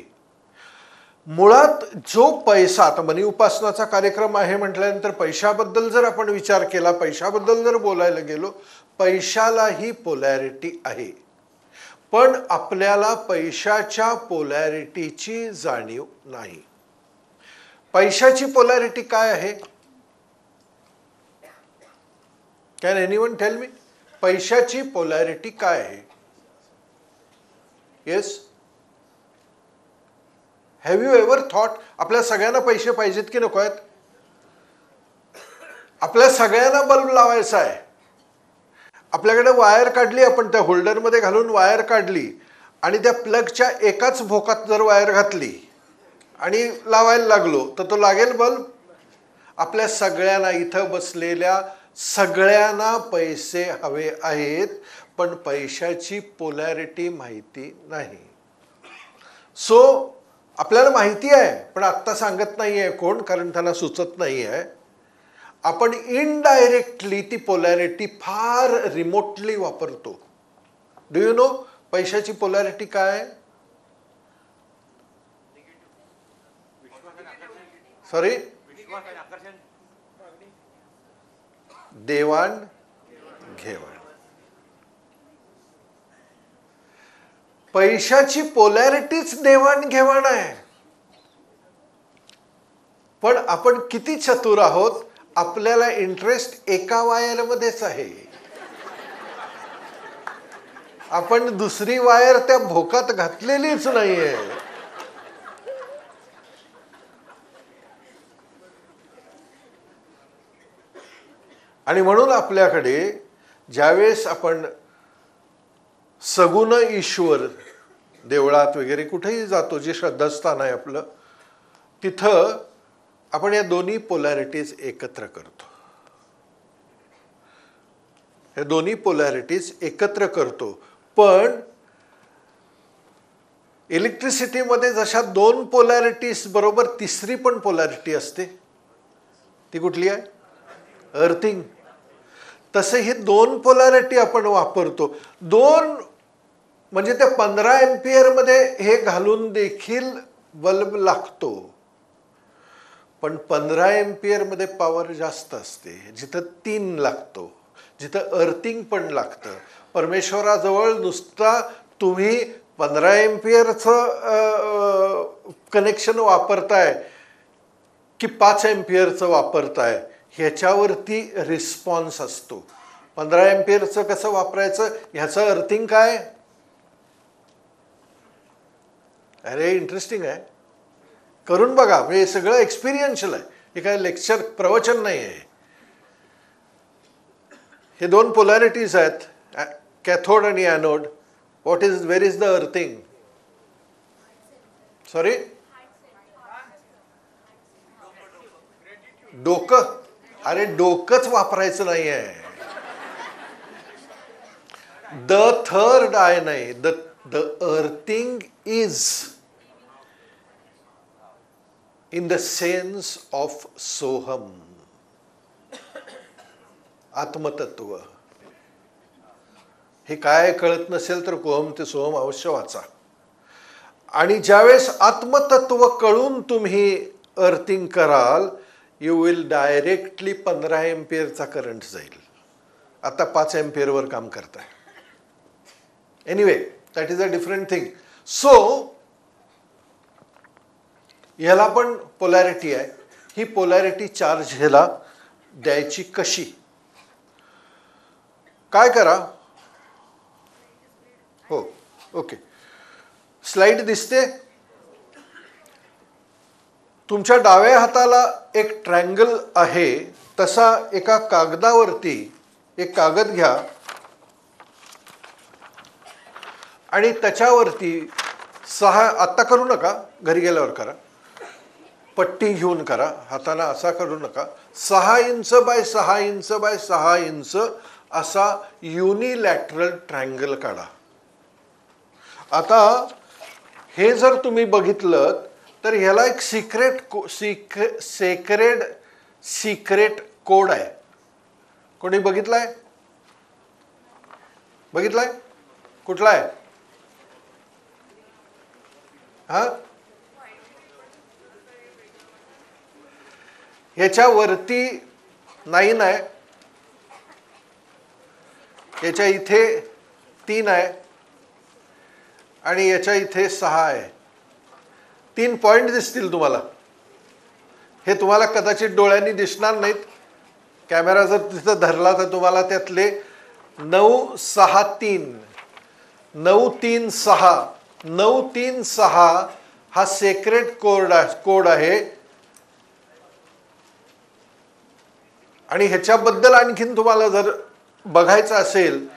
Speaker 2: मुळात जो पैसा, आता मनी उपासनाचा कार्यक्रम आहे म्हटल्यानंतर पैशाबद्दल जर आपण विचार केला, पैशाबद्दल जर बोलायला गेलो, पैशालाही पोलॅरिटी आहे. पण आपल्याला पैशाच्या पोलॅरिटीची जाणीव नाही. पैशाची पोलॅरिटी काय आहे? Can anyone tell me? पैशाची पोलॅरिटी काय आहे? Yes, have you ever thought? आपल्या सगळ्यांना पैसे पाहिजेत की नको आहेत? आपल्या सगळ्यांना बल्ब लावायचा आहे. आपल्याकडे वायर काढली, आपण त्या होल्डरमध्ये घालून वायर काढली आणि त्या प्लगच्या एकाच भोकात जर वायर घातली आणि लावायला लागलो तर तो लागेल बल्ब? आपल्या सगळ्यांना, इथं बसलेल्या सगळ्यांना पैसे हवे आहेत, पण पैशाची पोलॅरिटी माहिती नाही. सो आपल्याला माहिती आहे पण आत्ता सांगत नाही आहे कोण, कारण त्यांना सुचत नाही आहे. आपण इनडायरेक्टली ती पोलॅरिटी फार रिमोटली वापरतो. डू यू नो पैशाची पोलॅरिटी काय? सॉरी, देवाण घेवाण. पैशाची पोलॅरिटीच देवाणघेवाण आहे. पण आपण किती चतुर आहोत, आपल्याला इंटरेस्ट एका वायरमध्येच आहे. आपण दुसरी वायर त्या भोकात घातलेलीच नाहीये. आणि म्हणून आपल्याकडे ज्यावेळेस आपण सगुण ईश्वर देवळात वगैरे कुठेही जातो, जे श्रद्धास्थान आहे आपलं, तिथं आपण या दोन्ही पोलॅरिटीज एकत्र करतो. हे दोन्ही पोलॅरिटीज एकत्र करतो. पण इलेक्ट्रिसिटीमध्ये जशा दोन पोलॅरिटीज बरोबर तिसरी पण पोलॅरिटी असते, ती कुठली आहे? अर्थिंग. तसे हे दोन पोलॅरिटी आपण वापरतो. दोन म्हणजे त्या 15 एम्पियर मध्ये हे घालून देखील बल्ब लागतो. पण 15 एम्पियर मध्ये पॉवर जास्त असते, जिथं 3 लागतो, जिथं अर्थिंग पण लागतं. परमेश्वराजवळ नुसता तुम्ही 15 एम्पियरचं कनेक्शन वापरताय की 5 एम्पियरचं वापरताय, ह्याच्यावरती रिस्पॉन्स असतो. 15 एम्पियरचं कसं वापरायचं, ह्याचं अर्थिंग काय? अरे इंटरेस्टिंग आहे, करून बघा. म्हणजे सगळं एक्सपिरियन्शियल आहे, हे काय लेक्चर प्रवचन नाही आहे. हे दोन पोलॅरिटीज आहेत, कॅथोड आणि anode. Where is the earthing? Sorry, डोकं. अरे डोकंच वापरायचं नाही आहे. द थर्ड आय नाही, the earthing is in the sense of Soham, आत्मतत्व. हे काय कळत नसेल तर कोहम ते सोहम अवश्य वाचा. आणि ज्यावेळेस आत्मतत्व कळून तुम्ही अर्थिंग कराल, यू विल डायरेक्टली 15 एम्पियरचा करंट जाईल. आता 5 एम्पियरवर काम करताय. Anyway, that is a different thing. So ह्याला पण पोलॅरिटी आहे. ही पोलॅरिटी चार्ज ह्याला द्यायची कशी? काय करा, हो ओके, स्लाइड दिसते. तुमच्या डाव्या हाताला एक ट्रायंगल आहे, तसा एका कागदावरती एक कागद घ्या आणि त्याच्यावरती 6, आत्ता करू नका, घरी गेल्यावर करा, पट्टी घेऊन करा, हाताला असा करू नका, 6 inch by 6 inch by 6 inch असा युनिलॅटरल ट्रायंगल काढा. आता हे जर तुम्ही बघितलं तर ह्याला एक सिक्रेट कोड आहे. कोणी बघितलाय? बघितलाय? कुठला आहे? हा, ह्याच्या वरती 9 आहे, याच्या इथे 3 आहे आणि याच्या इथे 6 आहे. 3 पॉइंट दिसतील तुम्हाला. हे तुम्हाला कदाचित डोळ्यांनी दिसणार नाहीत. कॅमेरा जर तिथं धरला तर तुम्हाला त्यातले 9, 6, 3, 9, 3, 6, 9, 3, 6 हा सेक्रेट कोड आहे. आणि ह्याच्याबद्दल आणखीन तुम्हाला जर बघायचं असेल,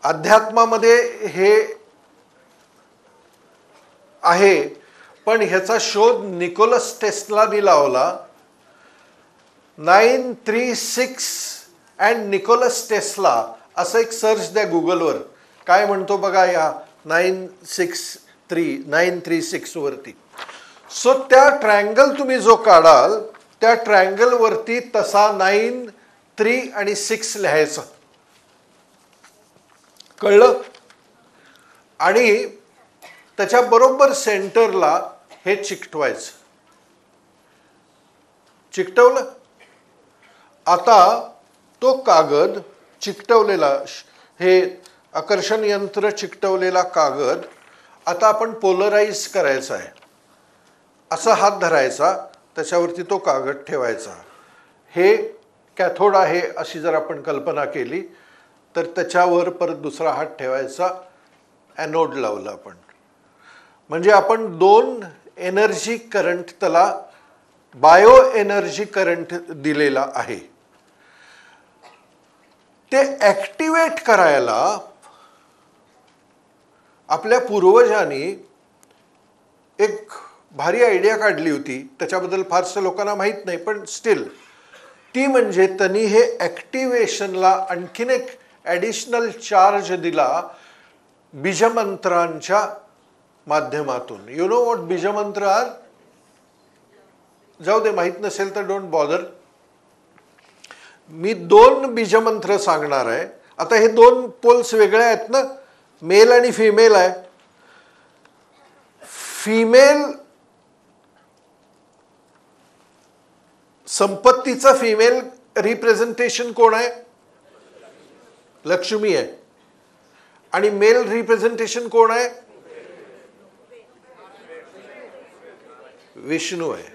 Speaker 2: अध्यात्मामध्ये हे आहे, पण ह्याचा शोध निकोलस टेस्लानी लावला. 936 अँड निकोलस टेस्ला असं एक सर्च द्या गुगलवर. काय म्हणतो बघा या 936 वरती. सो त्या ट्रायंगल तुम्ही जो काढाल, त्या ट्रायंगल वरती तसा 9, 3 आणि 6 लिहायचं. कळलं? आणि त्याच्या बरोबर सेंटरला हे चिकटवायचं. चिकटवलं. आता तो कागद चिकटवलेला, हे आकर्षण यंत्र चिकटवलेला कागद आता आपण पोलराइज करायचा आहे. असा हात धरायचा, त्याच्यावरती तो कागद ठेवायचा. हे कॅथोड आहे अशी जर आपण कल्पना केली तर त्याच्यावर परत दुसरा हात ठेवायचा, ॲनोड लावला आपण. म्हणजे आपण 2 एनर्जी करंट, त्याला बायो एनर्जी करंट दिलेला आहे. ते ॲक्टिवेट करायला आपल्या पूर्वजांनी एक भारी आयडिया काढली होती. त्याच्याबद्दल फारसं लोकांना माहीत नाही, पण स्टील ती म्हणजे त्यांनी हे ॲक्टिवेशनला आणखीन एक ॲडिशनल चार्ज दिला बीजमंत्रांच्या माध्यमातून. You know what beejmantra are? जाऊ दे, माहीत नसेल तर डोंट बॉदर. मी 2 बीजमंत्र सांगणार आहे. आता हे 2 पोल्स वेगळे आहेत ना, मेल आणि फिमेल आहे. फिमेल संपत्तीचा फिमेल रिप्रेझेंटेशन कोण आहे? लक्ष्मी आहे. आणि मेल रिप्रेझेंटेशन कोण आहे? विष्णू आहे,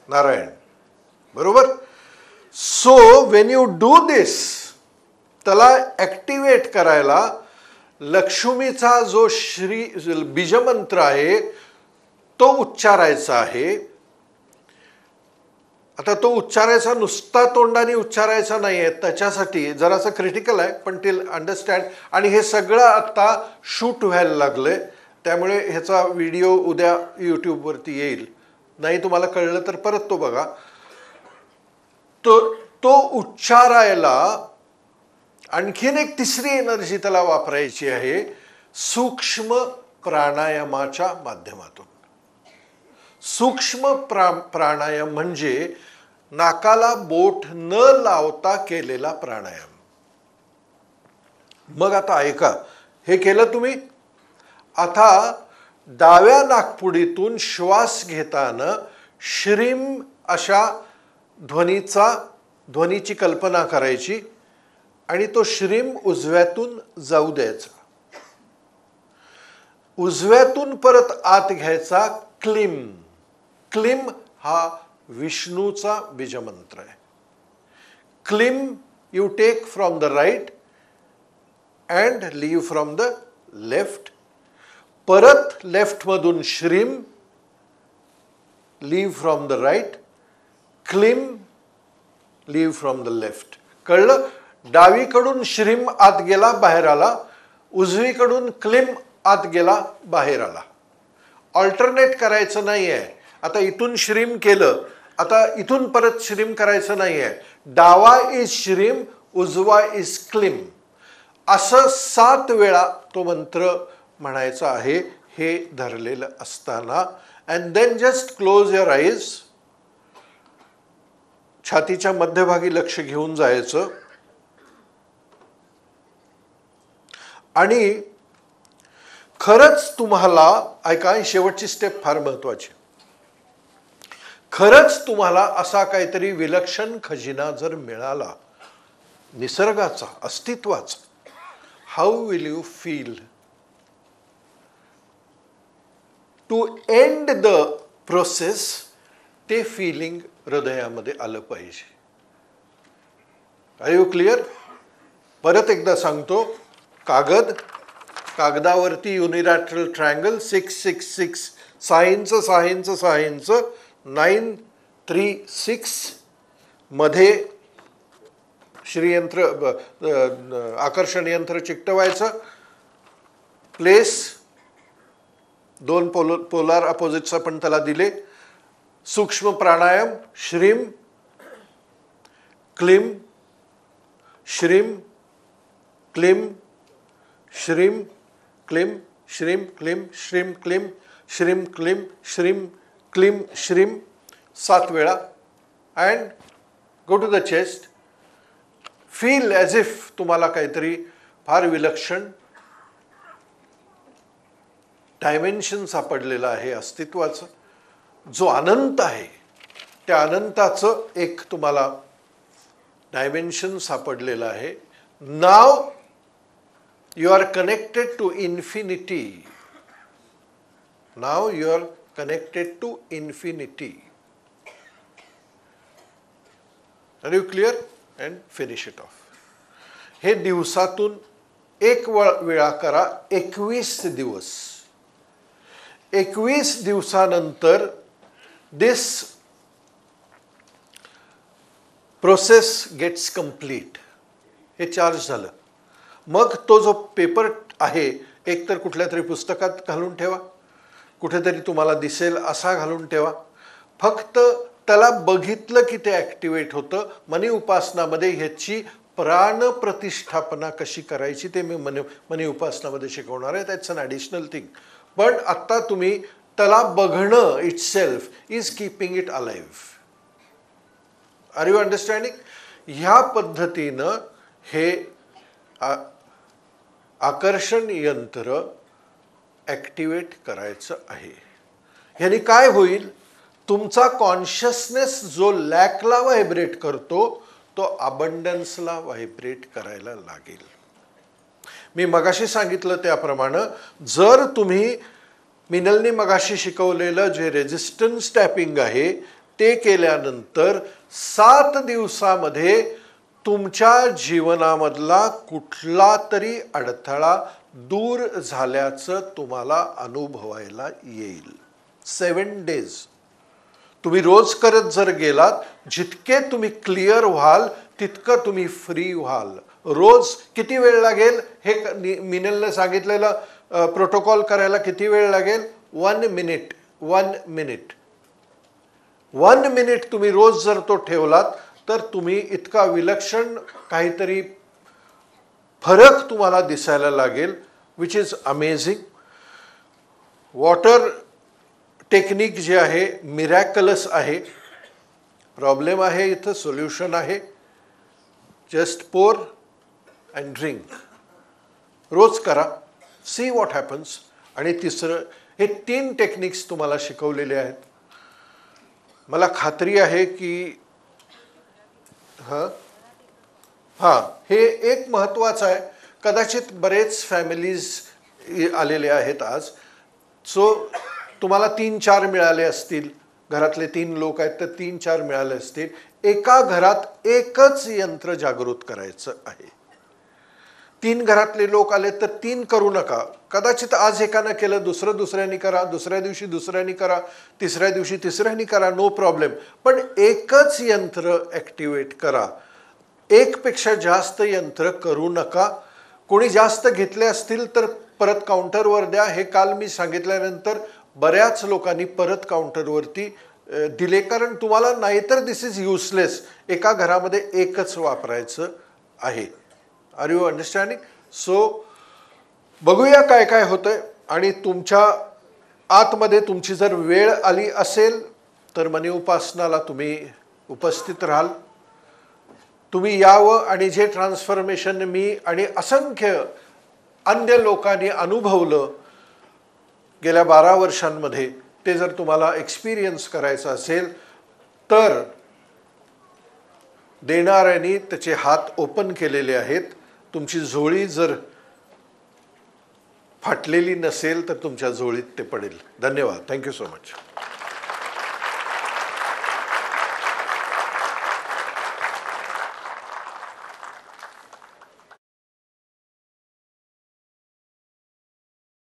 Speaker 2: नारायण. बरोबर. सो वेन यू डू दिस, त्याला ॲक्टिवेट करायला लक्ष्मीचा जो बीजमंत्र आहे तो उच्चारायचा आहे. आता तो उच्चारायचा नुसता तोंडाने उच्चारायचा नाही आहे, त्याच्यासाठी जरासं क्रिटिकल आहे, पण टिल अंडरस्टँड. आणि हे सगळं आता शूट व्हायला लागलंय, त्यामुळे ह्याचा व्हिडिओ उद्या यूट्यूबवरती येईल. नाही तुम्हाला कळलं तर परत तो बघा. तो उच्चारायला आणखीन एक तिसरी एनर्जी त्याला वापरायची आहे, सूक्ष्म प्राणायामाच्या माध्यमातून. सूक्ष्म प्राणायाम म्हणजे नाकाला बोट न लावता केलेला प्राणायाम. मग आता ऐका, हे केलं तुम्ही. आता डाव्या नाकपुडीतून श्वास घेताना श्रीम अशा ध्वनीची कल्पना करायची आणि तो श्रीम उजव्यातून जाऊ द्यायचा. उजव्यातून परत आत घ्यायचा क्लीम. क्लीम हा विष्णूचा बीजमंत्र आहे. Kleem you take from the right and leave from the left. परत लेफ्टमधून shreem, leave from the right. Kleem, leave from the left. कळलं? डावीकडून श्रीम आत गेला, बाहेर आला. उजवीकडून क्लीम आत गेला, बाहेर आला. ऑल्टरनेट करायचं नाही आहे. आता इथून श्रीम केलं, आता इथून परत श्रीम करायचं नाही आहे. डावा इज श्रीम, उजवा इज क्लीम. असं 7 वेळा तो मंत्र म्हणायचा आहे हे धरलेलं असताना. And then just close your eyes. छातीच्या मध्यभागी लक्ष घेऊन जायचं आणि खरंच तुम्हाला ऐका, शेवटची स्टेप फार महत्वाची. खरंच तुम्हाला असा काहीतरी विलक्षण खजिना जर मिळाला निसर्गाचा, अस्तित्वाचा, how will you feel? To end the process ते फिलिंग हृदयामध्ये आलं पाहिजे. Are you clear? परत एकदा सांगतो. कागदावरती unilateral triangle 666 6 inch 6 inch 6 inch 936 मध्ये श्रीयंत्र आकर्षण यंत्र चिकटवायचं. प्लेस 2 पोलार अपोजिट्स आपण त्याला दिले. सूक्ष्म प्राणायाम श्रीम क्लीम श्रीम क्लीम श्रीम क्लीम श्रीम क्लीम श्रीम क्लीम श्रीम क्लीम श्रीम क्लीम श्रीम 7 वेळा. And go to the chest. Feel as if तुम्हाला काहीतरी फार विलक्षण डायमेन्शन सापडलेलं आहे अस्तित्वाचं. जो अनंत आहे त्या अनंताचं एक तुम्हाला डायमेन्शन सापडलेलं आहे. नाव You are connected to infinity. Now you are connected to infinity. Are you clear? And finish it off. हे दिवसातून एक वेळा करा 21 दिवस. 21 दिवसानंतर this process gets complete. हे चार्ज झालं. मग तो जो पेपर आहे एक तर कुठल्या तरी पुस्तकात घालून ठेवा, कुठेतरी तुम्हाला दिसेल असा घालून ठेवा. फक्त त्याला बघितलं की ते ॲक्टिवेट होतं. मनी उपासनामध्ये ह्याची प्राण प्रतिष्ठापना कशी करायची ते मी मनी उपासनामध्ये शिकवणार आहे. That's an additional thing. पण आत्ता तुम्ही त्याला बघणं itself is keeping it alive. Are you understanding? ह्या पद्धतीनं हे आकर्षण यंत्र ॲक्टिवेट करायचं आहे. ह्यानी काय होईल? तुमचा कॉन्शियसनेस जो लॅकला व्हायब्रेट करतो तो अबंडन्सला व्हायब्रेट करायला लागेल. मी मगाशी सांगितलं त्याप्रमाणे जर तुम्ही मिनलनी मगाशी शिकवलेलं जे रेजिस्टन्स टॅपिंग आहे ते केल्यानंतर 7 दिवसामध्ये तुमच्या जीवनामधला कुठला तरी अडथळा दूर झाल्याचं तुम्हाला अनुभवायला येईल. 7 डेज तुम्ही रोज करत जर गेलात, जितके तुम्ही क्लिअर व्हाल तितकं तुम्ही फ्री व्हाल. रोज किती वेळ लागेल हे मिनलने सांगितलेलं प्रोटोकॉल करायला किती वेळ लागेल? 1 मिनिट. 1 मिनिट. 1 मिनिट तुम्ही रोज जर तो ठेवलात तर तुम्ही इतका विलक्षण काहीतरी फरक तुम्हाला दिसायला लागेल, which is amazing. Water technique जे आहे मिरॅकलस आहे. प्रॉब्लेम आहे इथं, सोल्युशन आहे. जस्ट पोर अँड ड्रिंक. रोज करा, सी व्हॉट हॅपन्स. आणि तिसरं, हे 3 टेक्निक्स तुम्हाला शिकवलेले आहेत. मला खात्री आहे की हे एक महत्त्वाचं आहे. कदाचित बरेच फॅमिलीज आलेले आहेत आज. सो तुम्हाला 3-4 मिळाले असतील. घरातले 3 लोक आहेत तर 3-4 मिळाले असतील. एका घरात एकच यंत्र जागृत करायचं आहे. 3 घरातले लोक आले तर 3 करू नका. कदाचित आज एकानं केलं, दुसऱ्याने करा, दुसऱ्या दिवशी दुसऱ्याने करा, तिसऱ्या दिवशी तिसऱ्याने करा, नो प्रॉब्लेम. पण एकच यंत्र ॲक्टिवेट करा. एकपेक्षा जास्त यंत्र करू नका. कोणी जास्त घेतले असतील तर परत काउंटरवर द्या. हे काल मी सांगितल्यानंतर बऱ्याच लोकांनी परत काउंटरवरती दिले, कारण तुम्हाला नाहीतर दिस इज युजलेस. एका घरामध्ये एकच वापरायचं आहे. R you understanding? सो बघूया काय काय होतंय. आणि तुमच्या आतमध्ये तुमची जर वेळ आली असेल तर मनी उपासनाला तुम्ही उपस्थित राहाल. तुम्ही यावं आणि जे ट्रान्सफॉर्मेशन मी आणि असंख्य अन्य लोकांनी अनुभवलं गेल्या 12 वर्षांमध्ये, ते जर तुम्हाला एक्सपिरियन्स करायचं असेल तर देणाऱ्यांनी त्याचे हात ओपन केलेले आहेत. तुमची झोळी जर फाटलेली नसेल तर तुमच्या झोळीत ते पडेल. धन्यवाद. Thank you so much.